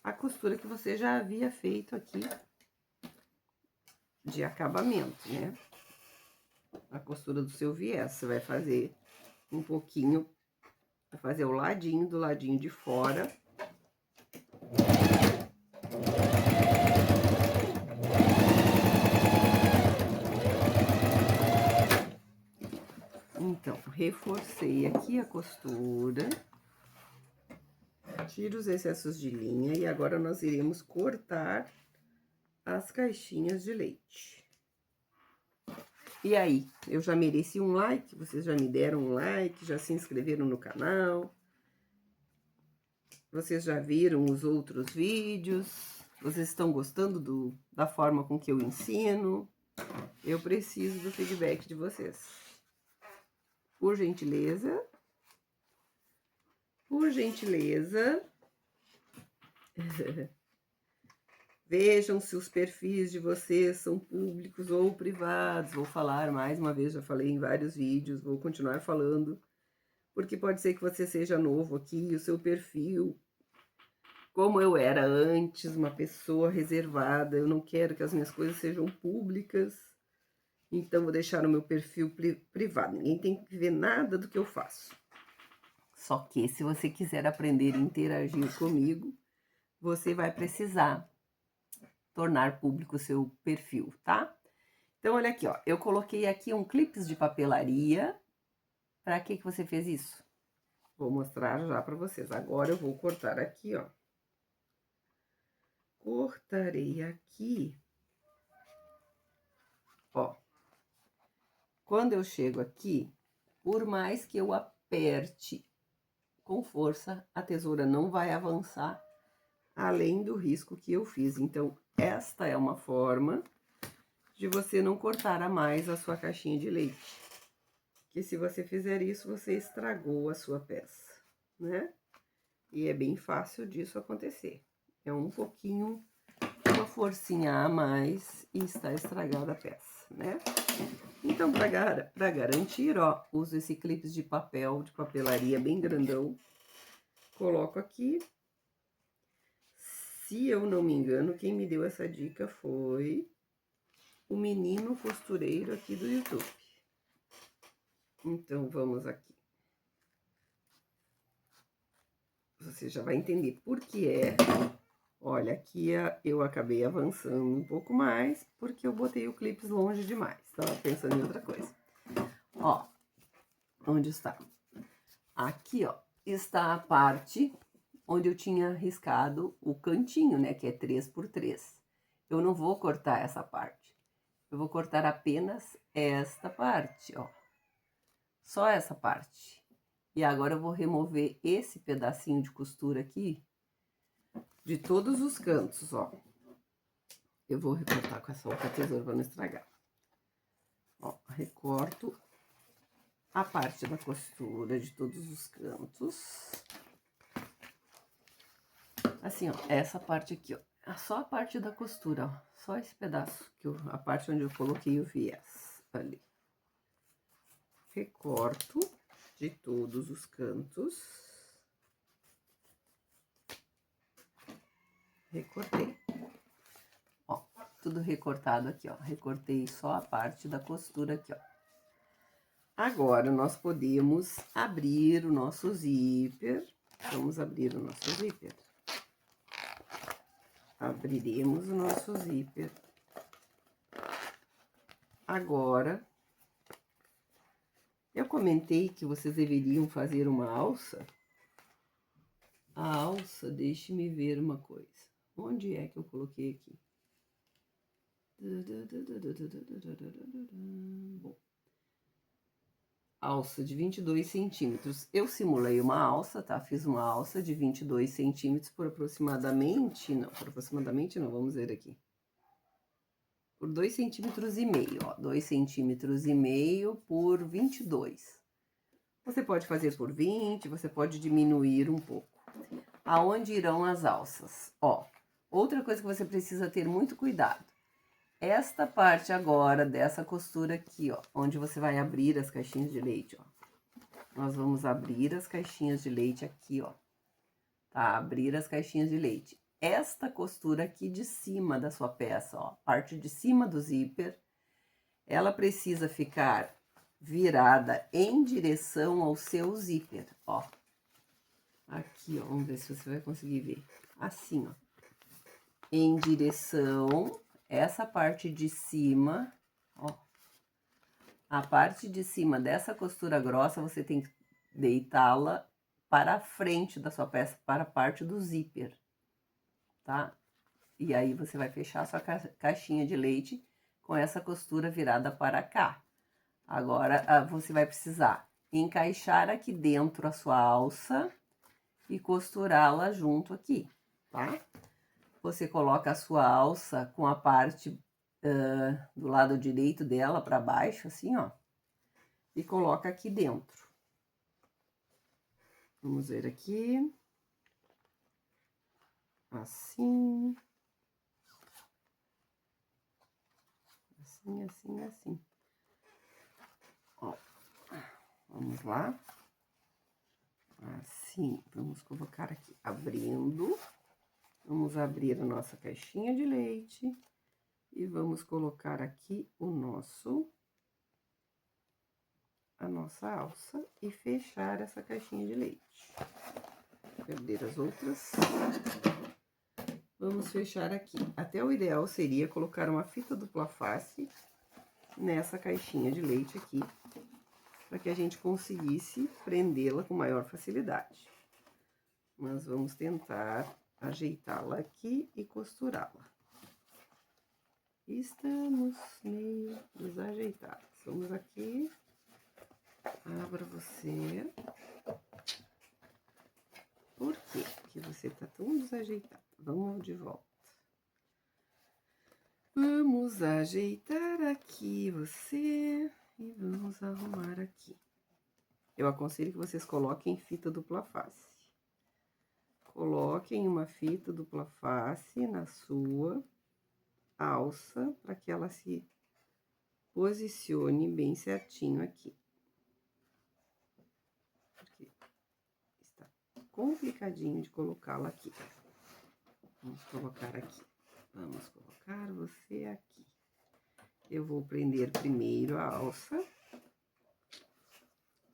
a costura que você já havia feito aqui de acabamento, né? A costura do seu viés, você vai fazer um pouquinho, vai fazer o ladinho do ladinho de fora. Então, reforcei aqui a costura, tiro os excessos de linha e agora nós iremos cortar as caixinhas de leite. E aí, eu já mereci um like, vocês já me deram um like, já se inscreveram no canal, vocês já viram os outros vídeos, vocês estão gostando da forma com que eu ensino? Eu preciso do feedback de vocês. Por gentileza, vejam se os perfis de vocês são públicos ou privados. Vou falar mais uma vez, já falei em vários vídeos, vou continuar falando, porque pode ser que você seja novo aqui, o seu perfil, como eu era antes, uma pessoa reservada, eu não quero que as minhas coisas sejam públicas, então vou deixar o meu perfil privado, ninguém tem que ver nada do que eu faço. Só que se você quiser aprender a interagir comigo, você vai precisar tornar público o seu perfil, tá? Então, olha aqui, ó, eu coloquei aqui um clips de papelaria. Para que você fez isso? Vou mostrar já para vocês. Agora eu vou cortar aqui, ó. cortarei aqui, ó. Quando eu chego aqui, por mais que eu aperte com força, a tesoura não vai avançar além do risco que eu fiz. Então, esta é uma forma de você não cortar a mais a sua caixinha de leite. Que se você fizer isso, você estragou a sua peça, né? E é bem fácil disso acontecer. É um pouquinho, uma forcinha a mais e está estragada a peça, né? Então, para garantir, ó, uso esse clipe de papel, de papelaria bem grandão. Coloco aqui. Se eu não me engano, quem me deu essa dica foi o menino costureiro aqui do YouTube. Então, vamos aqui. Você já vai entender por que é. Olha, aqui eu acabei avançando um pouco mais, porque eu botei o clipe longe demais. Tava pensando em outra coisa. Ó, onde está? Aqui, ó, está a parte onde eu tinha riscado o cantinho, né, que é 3x3. Eu não vou cortar essa parte. Eu vou cortar apenas esta parte, ó. Só essa parte. E agora eu vou remover esse pedacinho de costura aqui de todos os cantos, ó. Eu vou recortar com essa outra tesoura para não estragar. Ó, recorto a parte da costura de todos os cantos. Assim, ó, essa parte aqui, ó. Só a parte da costura, ó. Só esse pedaço, a parte onde eu coloquei o viés ali. Recorto de todos os cantos. Recortei. Ó, tudo recortado aqui, ó. Recortei só a parte da costura aqui, ó. Agora, nós podemos abrir o nosso zíper. Vamos abrir o nosso zíper. Abriremos o nosso zíper. Agora, eu comentei que vocês deveriam fazer uma alça. A alça, deixe-me ver uma coisa. Onde é que eu coloquei aqui? Bom. Alça de 22 centímetros. Eu simulei uma alça, tá? Fiz uma alça de 22 centímetros por aproximadamente... Não, por aproximadamente não, vamos ver aqui. Por 2,5 centímetros, ó. 2,5 centímetros por 22. Você pode fazer por 20, você pode diminuir um pouco. Aonde irão as alças? Ó, outra coisa que você precisa ter muito cuidado. Esta parte agora dessa costura aqui, ó, onde você vai abrir as caixinhas de leite, ó. Nós vamos abrir as caixinhas de leite aqui, ó. Tá? Abrir as caixinhas de leite. Esta costura aqui de cima da sua peça, ó, parte de cima do zíper, ela precisa ficar virada em direção ao seu zíper, ó. Aqui, ó, vamos ver se você vai conseguir ver. Assim, ó. Em direção, essa parte de cima, ó. A parte de cima dessa costura grossa, você tem que deitá-la para a frente da sua peça, para a parte do zíper, tá? E aí, você vai fechar a sua caixinha de leite com essa costura virada para cá. Agora, você vai precisar encaixar aqui dentro a sua alça e costurá-la junto aqui, tá? Você coloca a sua alça com a parte do lado direito dela para baixo, assim, ó. E coloca aqui dentro. Vamos ver aqui. Assim. Assim, assim, assim. Ó. Vamos lá. Assim, vamos colocar aqui, abrindo. Vamos abrir a nossa caixinha de leite e vamos colocar aqui a nossa alça e fechar essa caixinha de leite. Perder as outras. Vamos fechar aqui. Até o ideal seria colocar uma fita dupla face nessa caixinha de leite aqui, para que a gente conseguisse prendê-la com maior facilidade. Mas vamos tentar ajeitá-la aqui e costurá-la. Estamos meio desajeitados. Vamos aqui. Abra você. Por quê? Porque você tá tão desajeitado. Vamos de volta. Vamos ajeitar aqui você e vamos arrumar aqui. Eu aconselho que vocês coloquem fita dupla face. Coloquem uma fita dupla face na sua alça para que ela se posicione bem certinho aqui. Porque está complicadinho de colocá-la aqui. Vamos colocar aqui. Vamos colocar você aqui. Eu vou prender primeiro a alça.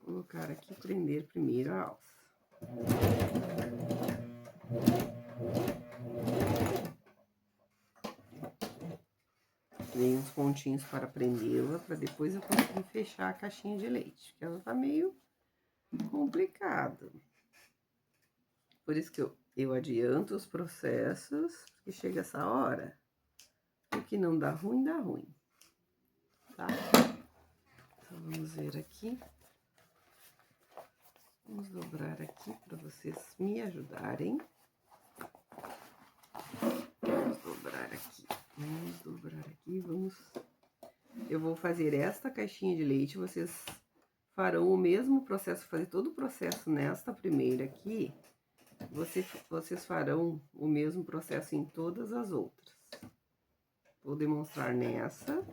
Colocar aqui, prender primeiro a alça. Dei uns pontinhos para prendê-la, para depois eu conseguir fechar a caixinha de leite, porque ela tá meio complicada. Por isso que eu adianto os processos, porque chega essa hora, o que não dá ruim, tá? Então, vamos ver aqui. Vamos dobrar aqui para vocês me ajudarem. Vamos dobrar aqui. Vamos dobrar aqui, vamos... Eu vou fazer esta caixinha de leite, vocês farão o mesmo processo, fazer todo o processo nesta primeira aqui. Vocês farão o mesmo processo em todas as outras. Vou demonstrar nessa.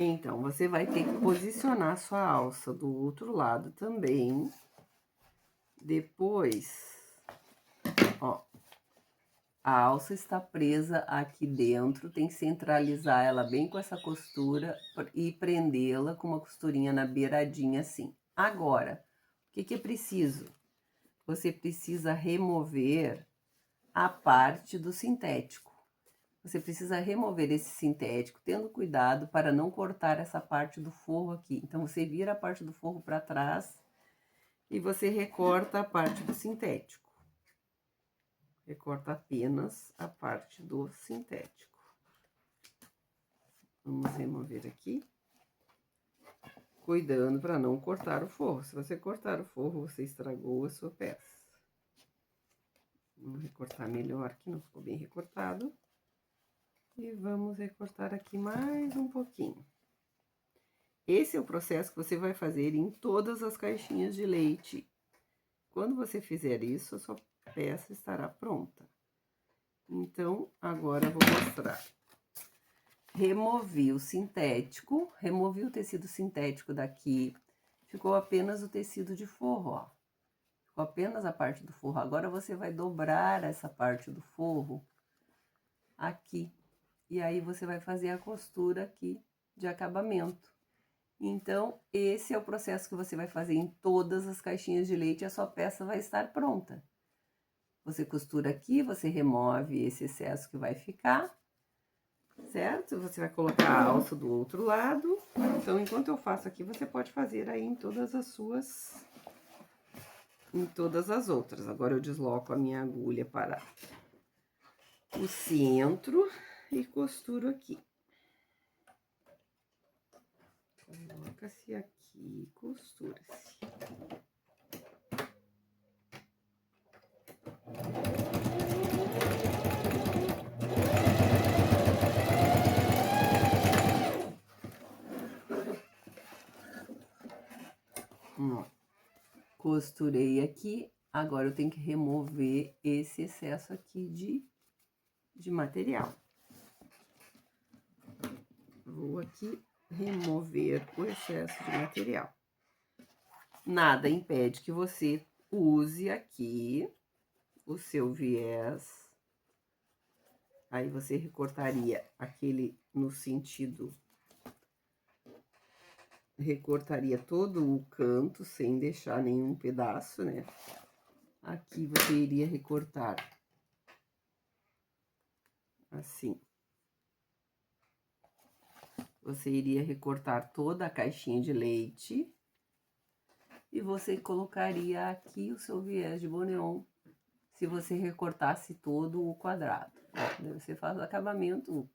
Então, você vai ter que posicionar sua alça do outro lado também. Depois, ó, a alça está presa aqui dentro, tem que centralizar ela bem com essa costura e prendê-la com uma costurinha na beiradinha assim. Agora, o que que é preciso? Você precisa remover a parte do sintético. Você precisa remover esse sintético, tendo cuidado para não cortar essa parte do forro aqui. Então, você vira a parte do forro para trás e você recorta a parte do sintético. Recorta apenas a parte do sintético. Vamos remover aqui. Cuidando para não cortar o forro. Se você cortar o forro, você estragou a sua peça. Vamos recortar melhor, que não ficou bem recortado. E vamos recortar aqui mais um pouquinho. Esse é o processo que você vai fazer em todas as caixinhas de leite. Quando você fizer isso, a sua peça estará pronta. Então, agora eu vou mostrar. Removi o sintético, removi o tecido sintético daqui. Ficou apenas o tecido de forro, ó. Ficou apenas a parte do forro. Agora, você vai dobrar essa parte do forro aqui. E aí, você vai fazer a costura aqui de acabamento. Então, esse é o processo que você vai fazer em todas as caixinhas de leite e a sua peça vai estar pronta. Você costura aqui, você remove esse excesso que vai ficar, certo? Você vai colocar a alça do outro lado. Então, enquanto eu faço aqui, você pode fazer aí em todas as suas... em todas as outras. Agora, eu desloco a minha agulha para o centro e costuro aqui. Coloca-se aqui, costura-se. Costurei aqui, agora eu tenho que remover esse excesso aqui de material. Vou aqui remover o excesso de material. Nada impede que você use aqui o seu viés. Aí você recortaria aquele no sentido... recortaria todo o canto, sem deixar nenhum pedaço, né? Aqui você iria recortar assim. Você iria recortar toda a caixinha de leite e você colocaria aqui o seu viés de boneon, se você recortasse todo o quadrado. Ó, daí você faz o acabamento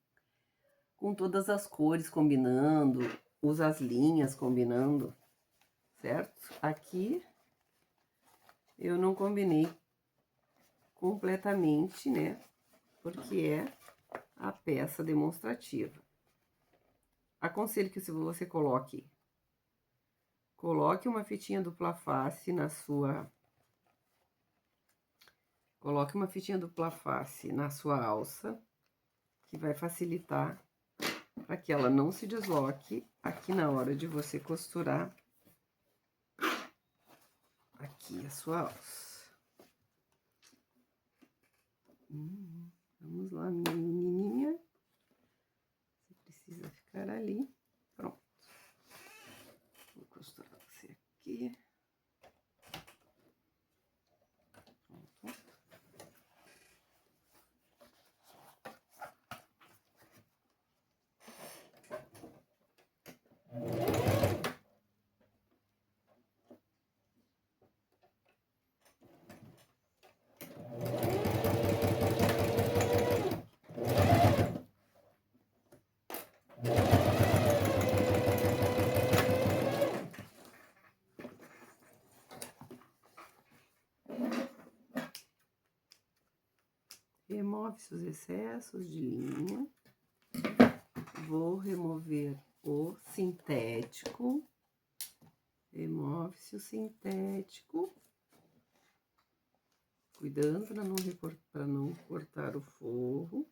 com todas as cores combinando, usa as linhas combinando, certo? Aqui eu não combinei completamente, né? Porque é a peça demonstrativa. Aconselho que se você coloque uma fitinha dupla face na sua... Coloque uma fitinha dupla face na sua alça, que vai facilitar para que ela não se desloque aqui na hora de você costurar aqui a sua alça. Vamos lá, minha menininha. Você precisa ficar ali. Pronto. Vou costurar você aqui. Pronto. Remove seus excessos de linha. Vou remover o sintético. Remove-se o sintético. Cuidando para não cortar o forro.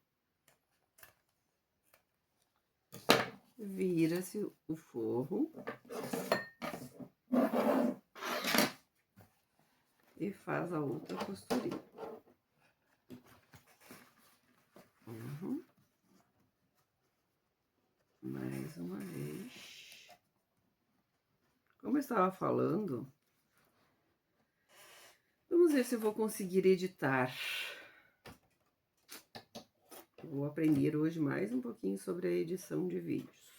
Vira-se o forro. E faz a outra costurinha. Mais uma vez. Como eu estava falando, vamos ver se eu vou conseguir editar. Vou aprender hoje mais um pouquinho sobre a edição de vídeos.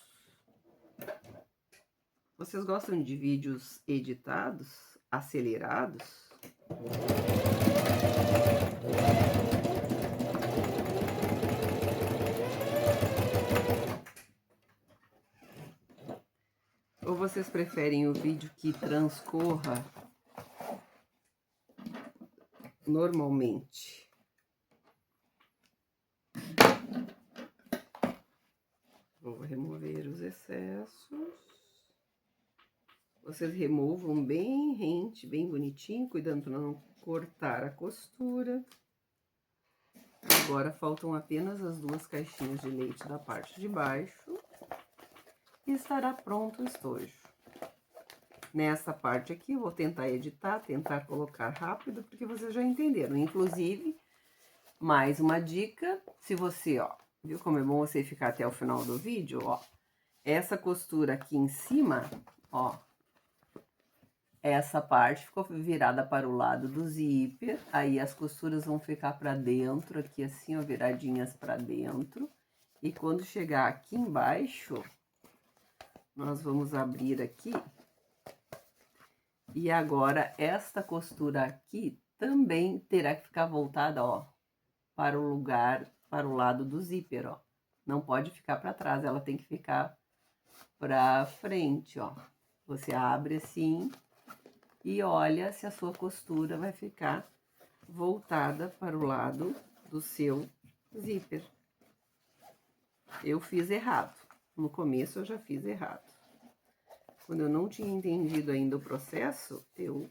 Vocês gostam de vídeos editados, acelerados? Ou vocês preferem o vídeo que transcorra normalmente? Vou remover os excessos. Vocês removam bem rente, bem bonitinho, cuidando para não cortar a costura. Agora faltam apenas as duas caixinhas de leite da parte de baixo. E estará pronto o estojo. Nessa parte aqui, eu vou tentar editar, tentar colocar rápido, porque vocês já entenderam. Inclusive, mais uma dica, se você, ó, viu como é bom você ficar até o final do vídeo, ó. Essa costura aqui em cima, ó, essa parte ficou virada para o lado do zíper, aí as costuras vão ficar para dentro, aqui assim, ó, viradinhas para dentro. E quando chegar aqui embaixo, nós vamos abrir aqui. E agora, esta costura aqui também terá que ficar voltada, ó, para o lugar, para o lado do zíper, ó. Não pode ficar para trás, ela tem que ficar para frente, ó. Você abre assim e olha se a sua costura vai ficar voltada para o lado do seu zíper. Eu fiz errado. No começo eu já fiz errado. Quando eu não tinha entendido ainda o processo, eu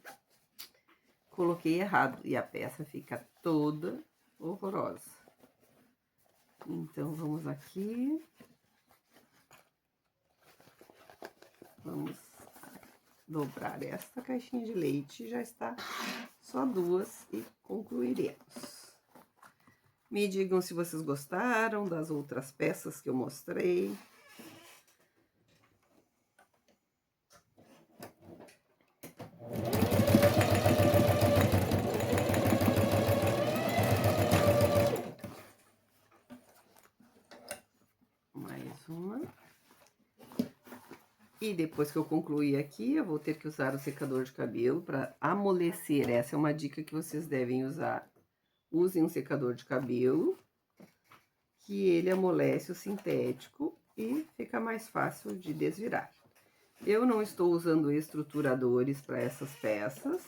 coloquei errado e a peça fica toda horrorosa. Então, vamos aqui. Vamos dobrar esta caixinha de leite, já está só duas e concluiremos. Me digam se vocês gostaram das outras peças que eu mostrei. E depois que eu concluir aqui, eu vou ter que usar o secador de cabelo para amolecer. Essa é uma dica que vocês devem usar. Usem um secador de cabelo, que ele amolece o sintético e fica mais fácil de desvirar. Eu não estou usando estruturadores para essas peças.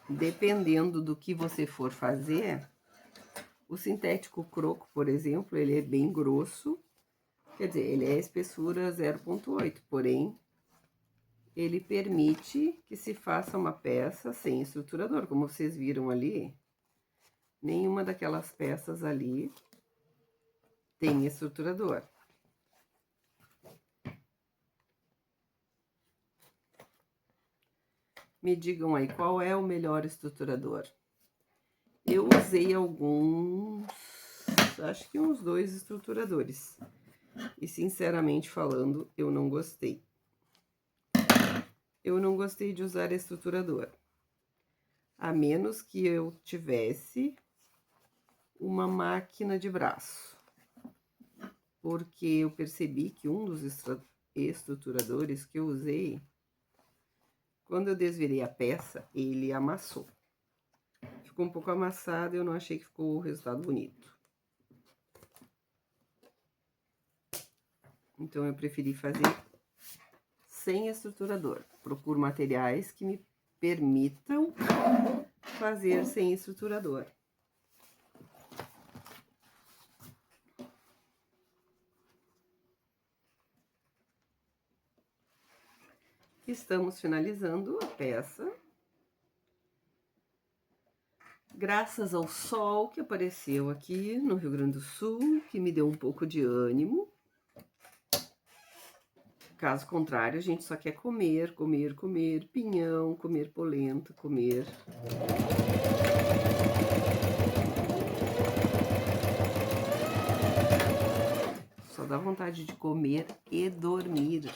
Dependendo do que você for fazer, o sintético croco, por exemplo, ele é bem grosso, quer dizer, ele é espessura 0,8, porém, ele permite que se faça uma peça sem estruturador. Como vocês viram ali, nenhuma daquelas peças ali tem estruturador. Me digam aí, qual é o melhor estruturador? Eu usei alguns, acho que uns 2 estruturadores. E, sinceramente falando, eu não gostei. Eu não gostei de usar estruturador. A menos que eu tivesse uma máquina de braço. Porque eu percebi que um dos estruturadores que eu usei, quando eu desvirei a peça, ele amassou. Ficou um pouco amassado e eu não achei que ficou o resultado bonito. Então, eu preferi fazer sem estruturador. Procuro materiais que me permitam fazer sem estruturador. Estamos finalizando a peça. Graças ao sol que apareceu aqui no Rio Grande do Sul, que me deu um pouco de ânimo. Caso contrário, a gente só quer comer, comer, comer pinhão, comer polenta, comer. Só dá vontade de comer e dormir.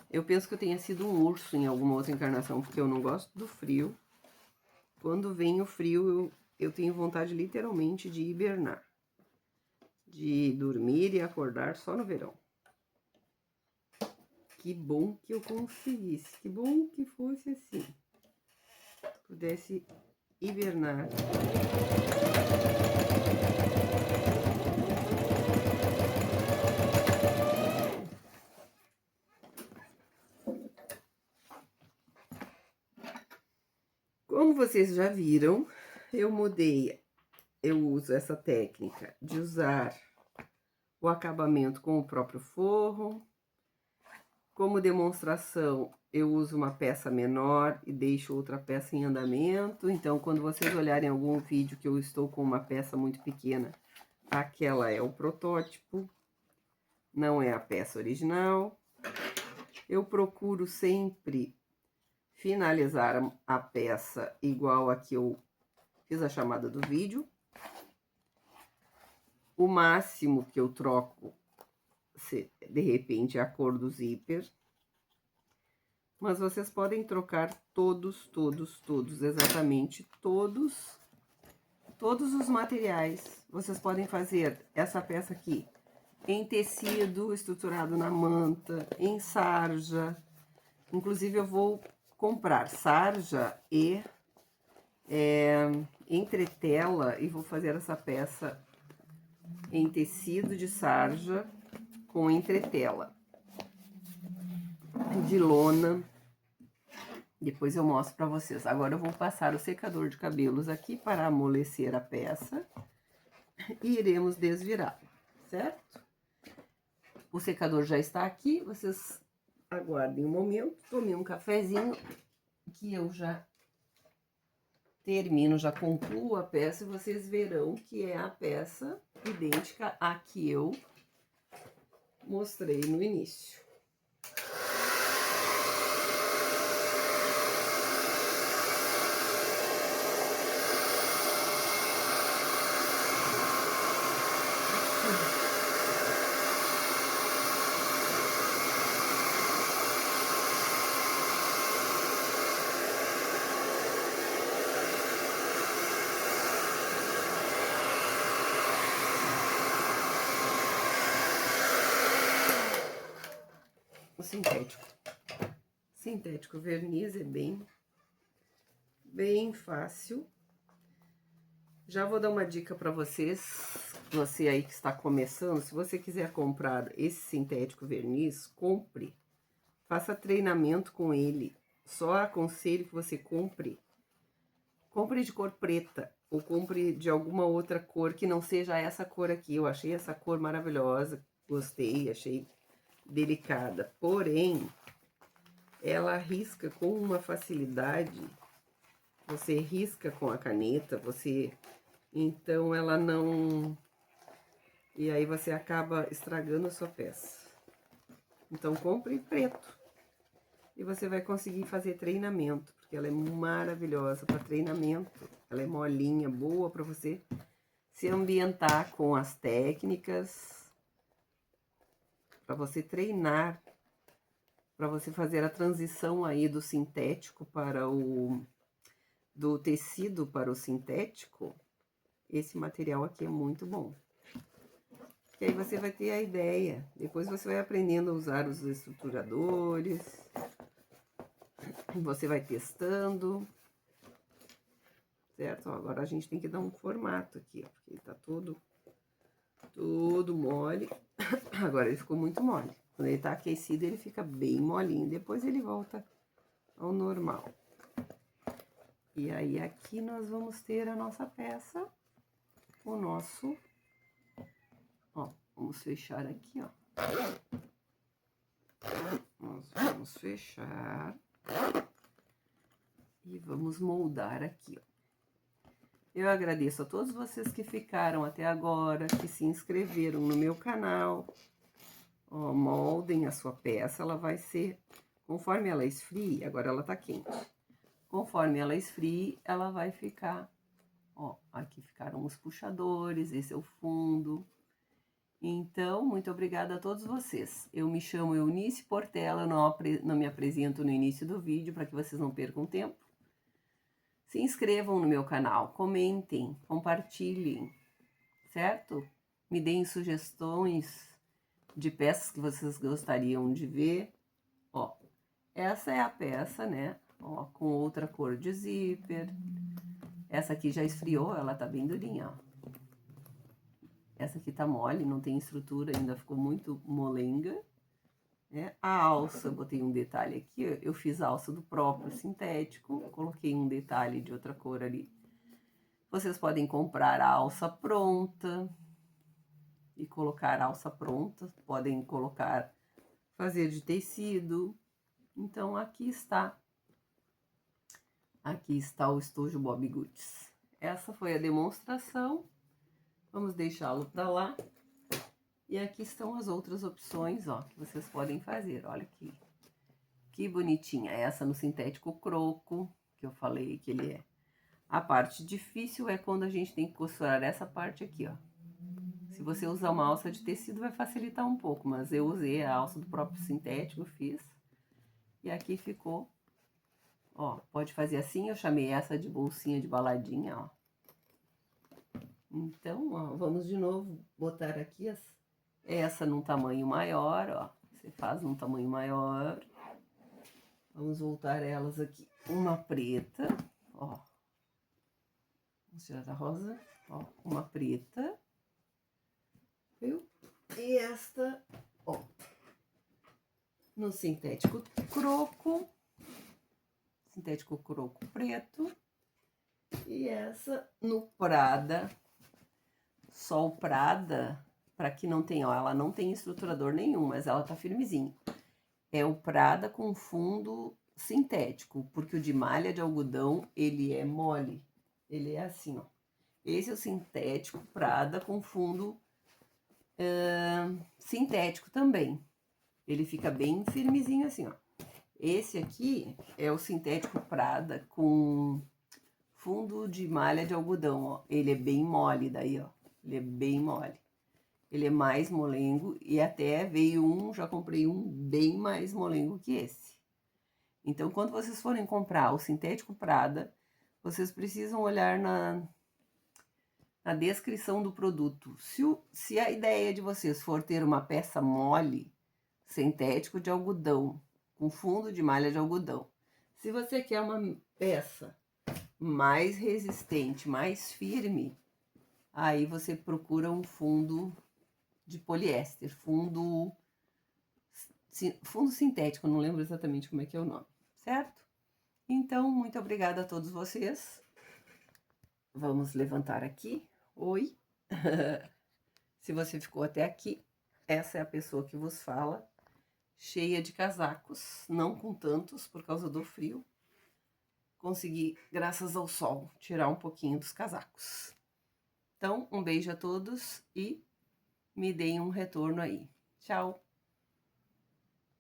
Eu penso que eu tenha sido um urso em alguma outra encarnação, porque eu não gosto do frio. Quando vem o frio, eu tenho vontade literalmente de hibernar. De dormir e acordar só no verão. Que bom que eu conseguisse, que bom que fosse assim. Pudesse hibernar. Como vocês já viram, eu uso essa técnica de usar o acabamento com o próprio forro. Como demonstração, eu uso uma peça menor e deixo outra peça em andamento. Então, quando vocês olharem algum vídeo que eu estou com uma peça muito pequena, aquela é o protótipo, não é a peça original. Eu procuro sempre finalizar a peça igual a que eu fiz a chamada do vídeo. O máximo que eu troco, de repente, é a cor do zíper. Mas vocês podem trocar exatamente todos os materiais. Vocês podem fazer essa peça aqui em tecido estruturado na manta, em sarja. Inclusive, eu vou comprar sarja e entretela e vou fazer essa peça em tecido de sarja com entretela de lona. Depois eu mostro para vocês. Agora eu vou passar o secador de cabelos aqui para amolecer a peça e iremos desvirar, certo? O secador já está aqui, vocês aguardem um momento, tomem um cafezinho que eu já termino, já concluo a peça e vocês verão que é a peça idêntica à que eu mostrei no início. sintético. Sintético verniz é bem fácil. Já vou dar uma dica para vocês, você aí que está começando, se você quiser comprar esse sintético verniz, compre, faça treinamento com ele. Só aconselho que você compre de cor preta ou compre de alguma outra cor que não seja essa cor aqui. Eu achei essa cor maravilhosa, gostei, achei delicada. Porém, ela risca com uma facilidade. Você risca com a caneta, então ela não... E aí você acaba estragando a sua peça. Então compre preto. E você vai conseguir fazer treinamento, porque ela é maravilhosa para treinamento. Ela é molinha, boa para você se ambientar com as técnicas, para você treinar, para você fazer a transição aí do sintético para do tecido para o sintético. Esse material aqui é muito bom. Que aí você vai ter a ideia. Depois você vai aprendendo a usar os estruturadores. Você vai testando. Certo? Agora a gente tem que dar um formato aqui, ó, porque ele tá todo mole. Agora ele ficou muito mole. Quando ele tá aquecido, ele fica bem molinho. Depois ele volta ao normal. E aí aqui nós vamos ter a nossa peça, o nosso... Ó, vamos fechar aqui, ó. Nós vamos fechar e vamos moldar aqui, ó. Eu agradeço a todos vocês que ficaram até agora, que se inscreveram no meu canal. Ó, moldem a sua peça, ela vai ser, conforme ela esfrie, agora ela tá quente. Conforme ela esfrie, ela vai ficar, ó, aqui ficaram os puxadores, esse é o fundo. Então, muito obrigada a todos vocês. Eu me chamo Eunice Portela, não me apresento no início do vídeo, para que vocês não percam tempo. Se inscrevam no meu canal, comentem, compartilhem, certo? Me deem sugestões de peças que vocês gostariam de ver. Ó, essa é a peça, né? Ó, com outra cor de zíper. Essa aqui já esfriou, ela tá bem durinha, ó. Essa aqui tá mole, não tem estrutura, ainda ficou muito molenga. Né? A alça, botei um detalhe aqui, eu fiz a alça do próprio sintético, coloquei um detalhe de outra cor ali. Vocês podem comprar a alça pronta e colocar a alça pronta, podem colocar, fazer de tecido. Então, aqui está o estojo Bobbie Goods. Essa foi a demonstração. Vamos deixá-lo para lá. E aqui estão as outras opções, ó, que vocês podem fazer. Olha que bonitinha. Essa no sintético croco, que eu falei que ele é. A parte difícil é quando a gente tem que costurar essa parte aqui, ó. Se você usar uma alça de tecido, vai facilitar um pouco, mas eu usei a alça do próprio sintético, fiz. E aqui ficou, ó, pode fazer assim, eu chamei essa de bolsinha de baladinha, ó. Então, ó, vamos de novo botar aqui essa num tamanho maior, ó. Você faz num tamanho maior. Vamos voltar elas aqui. Uma preta, ó. Vamos tirar a rosa, ó. Uma preta. Viu? E esta, ó. No sintético croco. Sintético croco preto. E essa no Prada. Sol Prada, para que não tenha, ó, ela não tem estruturador nenhum, mas ela tá firmezinha. É o Prada com fundo sintético, porque o de malha de algodão, ele é mole. Ele é assim, ó. Esse é o sintético Prada com fundo sintético também. Ele fica bem firmezinho assim, ó. Esse aqui é o sintético Prada com fundo de malha de algodão, ó. Ele é bem mole daí, ó. Ele é bem mole. Ele é mais molengo e até veio já comprei um bem mais molengo que esse. Então, quando vocês forem comprar o sintético Prada, vocês precisam olhar na descrição do produto. Se a ideia de vocês for ter uma peça mole, sintético de algodão, com fundo de malha de algodão. Se você quer uma peça mais resistente, mais firme, aí você procura um fundo de poliéster, fundo sintético, não lembro exatamente como é que é o nome, certo? Então, muito obrigada a todos vocês. Vamos levantar aqui. Oi. Se você ficou até aqui, essa é a pessoa que vos fala, cheia de casacos, não com tantos por causa do frio. Consegui, graças ao sol, tirar um pouquinho dos casacos. Então, um beijo a todos e me deem um retorno aí. Tchau!